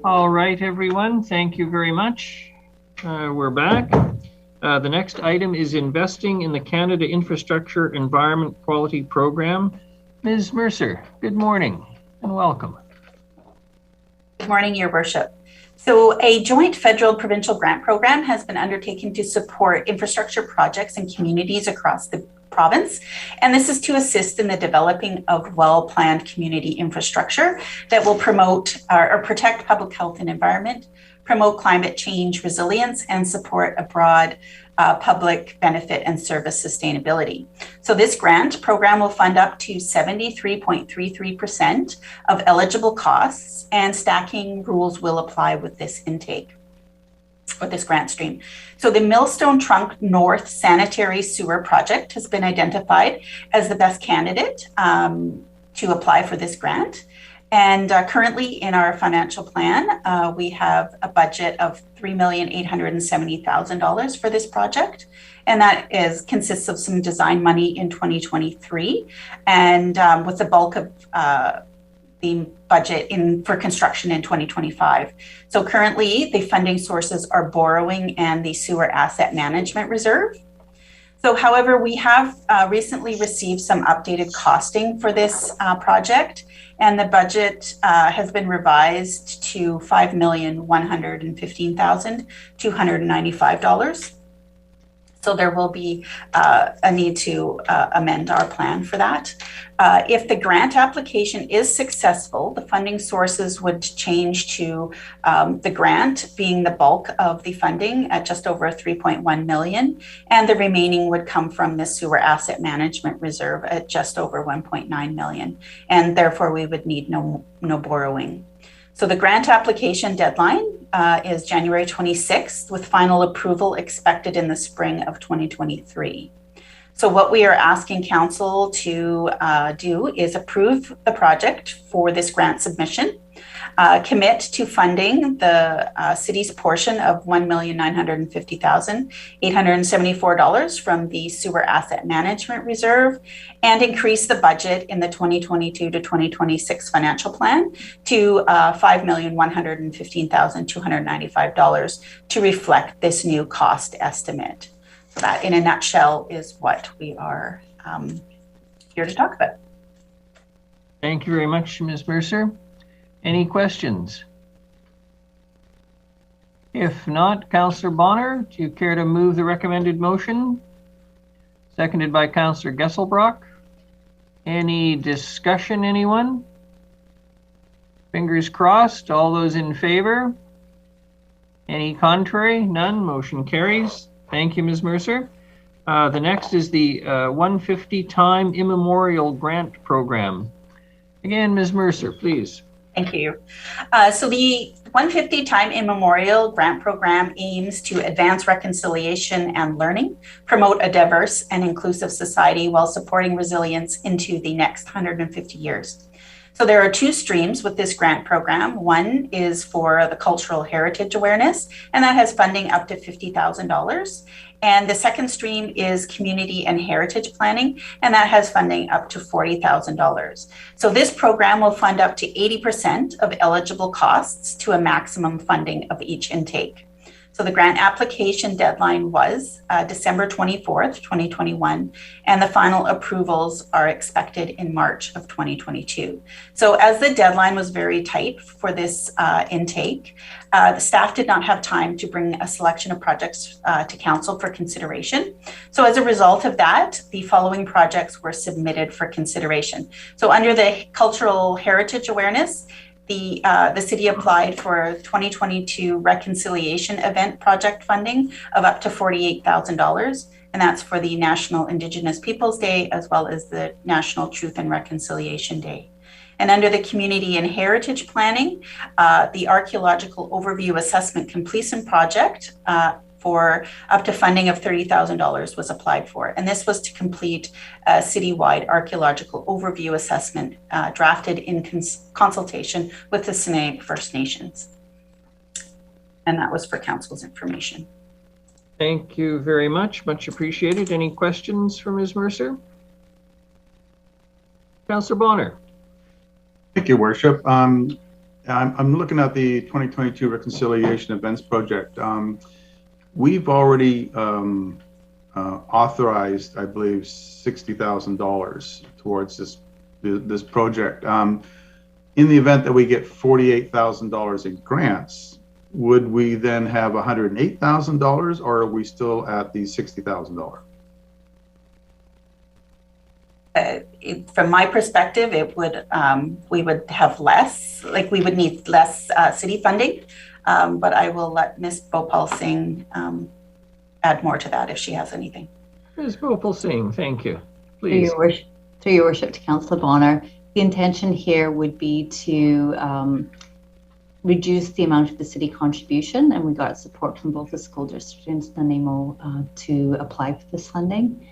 All right, everyone. Thank you very much. We're back. The next item is investing in the Canada Infrastructure Environment Quality Program. Ms. Mercer, good morning and welcome. Good morning, Your Worship. So a joint federal provincial grant program has been undertaken to support infrastructure projects in communities across the province. And this is to assist in the developing of well-planned community infrastructure that will promote or protect public health and environment, promote climate change resilience, and support a broad public benefit and service sustainability. So this grant program will fund up to 73.33% of eligible costs, and stacking rules will apply with this intake or this grant stream. So the Millstone Trunk North Sanitary Sewer Project has been identified as the best candidate to apply for this grant. And currently in our financial plan, we have a budget of $3,870,000 for this project. And that consists of some design money in 2023 and with the bulk of the budget for construction in 2025. So currently the funding sources are borrowing and the sewer asset management reserve. So however, we have recently received some updated costing for this project, and the budget has been revised to $5,115,295. So there will be a need to amend our plan for that. If the grant application is successful, the funding sources would change to the grant being the bulk of the funding at just over $3.1 million, and the remaining would come from the sewer asset management reserve at just over $1.9 million, and therefore we would need no borrowing. So the grant application deadline is January 26th, with final approval expected in the spring of 2023. So what we are asking council to do is approve the project for this grant submission, commit to funding the city's portion of $1,950,874 from the sewer asset management reserve, and increase the budget in the 2022 to 2026 financial plan to $5,115,295 to reflect this new cost estimate. So that, in a nutshell, is what we are here to talk about. Thank you very much, Ms. Mercer. Any questions? If not, Councillor Bonner, do you care to move the recommended motion? Seconded by Councillor Gesselbrock. Any discussion, anyone? Fingers crossed. All those in favor? Any contrary? None. Motion carries. Thank you, Ms. Mercer. The next is the 150 Time Immemorial Grant Program. Again, Ms. Mercer, please. Thank you. So the 150 Time Immemorial Grant Program aims to advance reconciliation and learning, promote a diverse and inclusive society while supporting resilience into the next 150 years. So there are two streams with this grant program. One is for the cultural heritage awareness, and that has funding up to $50,000. And the second stream is community and heritage planning, and that has funding up to $40,000. So this program will fund up to 80% of eligible costs to a maximum funding of each intake. So the grant application deadline was December 24th, 2021, and the final approvals are expected in March of 2022. So as the deadline was very tight for this intake, the staff did not have time to bring a selection of projects to council for consideration. So as a result of that, the following projects were submitted for consideration. So under the cultural heritage awareness, the city applied for 2022 reconciliation event project funding of up to $48,000, and that's for the National Indigenous Peoples Day as well as the National Truth and Reconciliation Day. And under the community and heritage planning, the archaeological overview assessment completion project for up to funding of $30,000 was applied for. And this was to complete a citywide archaeological overview assessment drafted in consultation with the Sinixt First Nations. And that was for council's information. Thank you very much. Much appreciated. Any questions for Ms. Mercer? Councillor Bonner. Thank you, Worship. I'm looking at the 2022 Reconciliation Events Project. We've already authorized, I believe, $60,000 towards this project. In the event that we get $48,000 in grants, would we then have $108,000, or are we still at the $60,000? From my perspective, it would we would have less, like we would need less city funding, but I will let Ms. Bhopal Singh add more to that if she has anything. Ms. Bhopal Singh, thank you. Please. Through your worship to Councillor Bonner, the intention here would be to reduce the amount of the city contribution, and we got support from both the school district and Nanaimo to apply for this funding.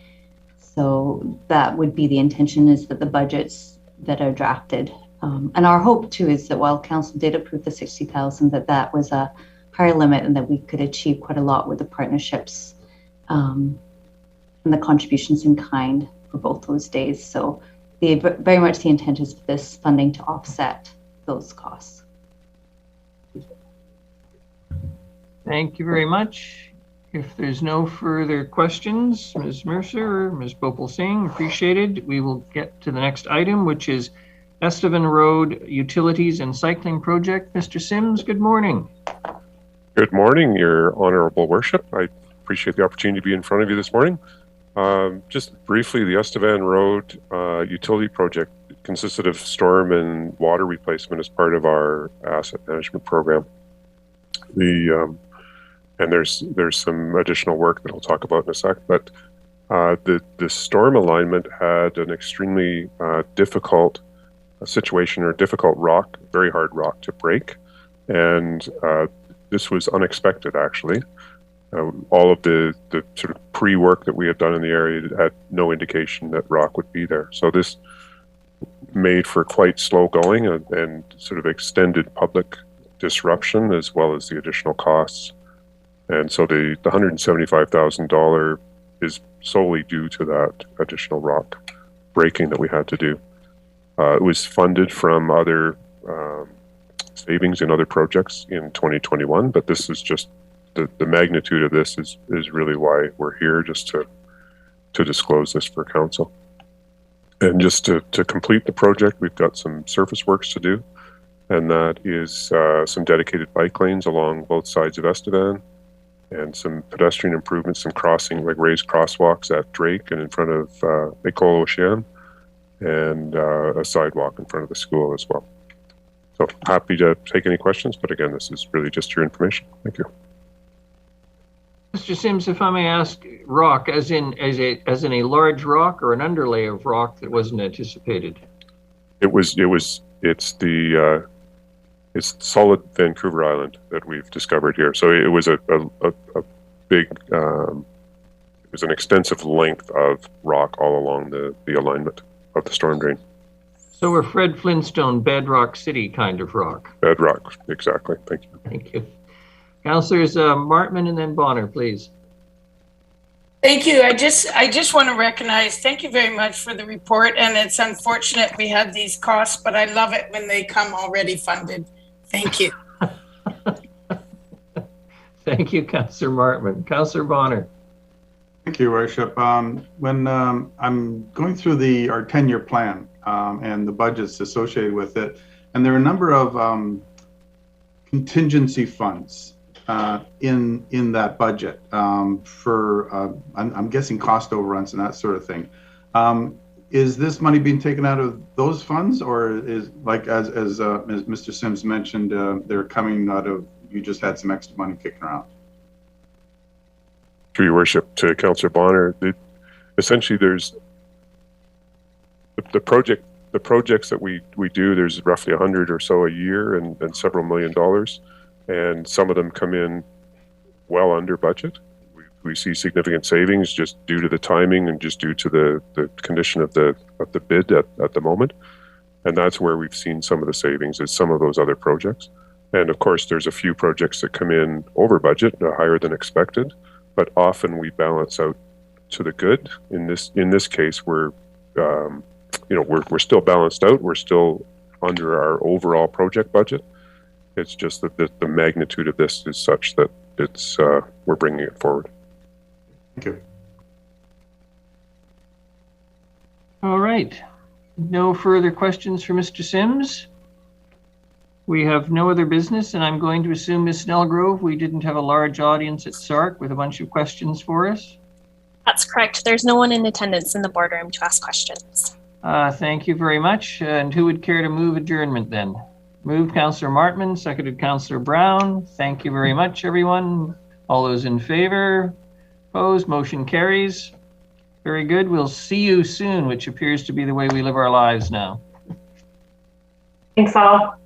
So that would be the intention, is that the budgets that are drafted, and our hope too is that while council did approve the 60,000, that was a higher limit and that we could achieve quite a lot with the partnerships and the contributions in kind for both those days. So very much the intent is for this funding to offset those costs. Thank you very much. If there's no further questions, Ms. Mercer or Ms. Bhopal Singh, appreciated. We will get to the next item, which is Estevan Road Utilities and Cycling Project. Mr. Sims, good morning. Good morning, Your Honorable Worship. I appreciate the opportunity to be in front of you this morning. Just briefly, the Estevan Road Utility Project consisted of storm and water replacement as part of our asset management program. And there's some additional work that I'll talk about in a sec, but the storm alignment had an extremely difficult situation, or difficult rock, very hard rock to break, and this was unexpected actually. All of the sort of pre-work that we had done in the area had no indication that rock would be there. So this made for quite slow going and sort of extended public disruption, as well as the additional costs. And so the $175,000 is solely due to that additional rock breaking that we had to do. It was funded from other savings in other projects in 2021, but this is just the magnitude of this is really why we're here, just to disclose this for council. And just to complete the project, we've got some surface works to do, and that is some dedicated bike lanes along both sides of Estevan, and some pedestrian improvements, some crossing, like raised crosswalks at Drake and in front of École Ocean, and a sidewalk in front of the school as well. So happy to take any questions, but again, this is really just your information. Thank you. Mr. Sims, if I may ask, rock as in a large rock or an underlay of rock that wasn't anticipated? It's solid Vancouver Island that we've discovered here. So it was a big, it was an extensive length of rock all along the alignment of the storm drain. So we're Fred Flintstone, Bedrock City kind of rock. Bedrock, exactly. Thank you. Thank you. Councillors Martman and then Bonner, please. Thank you. I just want to recognize, thank you very much for the report. And it's unfortunate we have these costs, but I love it when they come already funded. Thank you. Thank you, Councillor Martman. Councillor Bonner. Thank you, Worship. When I'm going through our 10-year plan and the budgets associated with it, and there are a number of contingency funds in that budget for, I'm guessing, cost overruns and that sort of thing. Is this money being taken out of those funds, or is, like as Mr. Sims mentioned, they're coming out of, you just had some extra money kicking around? Through your worship to Councillor Bonner, essentially there's the projects that we do, there's roughly 100 or so a year and several $1 million, and some of them come in well under budget. We see significant savings just due to the timing and just due to the condition of the bid at the moment. And that's where we've seen some of the savings, is some of those other projects. And of course, there's a few projects that come in over budget, higher than expected, but often we balance out to the good. In this case, we're still balanced out. We're still under our overall project budget, It's just that the magnitude of this is such that it's we're bringing it forward. Thank you. All right. No further questions for Mr. Sims. We have no other business, and I'm going to assume, Ms. Snellgrove, we didn't have a large audience at SARC with a bunch of questions for us. That's correct. There's no one in attendance in the boardroom to ask questions. Thank you very much. And who would care to move adjournment then? Moved Councillor Martman, seconded Councillor Brown. Thank you very much, everyone. All those in favor? Opposed? Motion carries. Very good. We'll see you soon, which appears to be the way we live our lives now. Thanks all.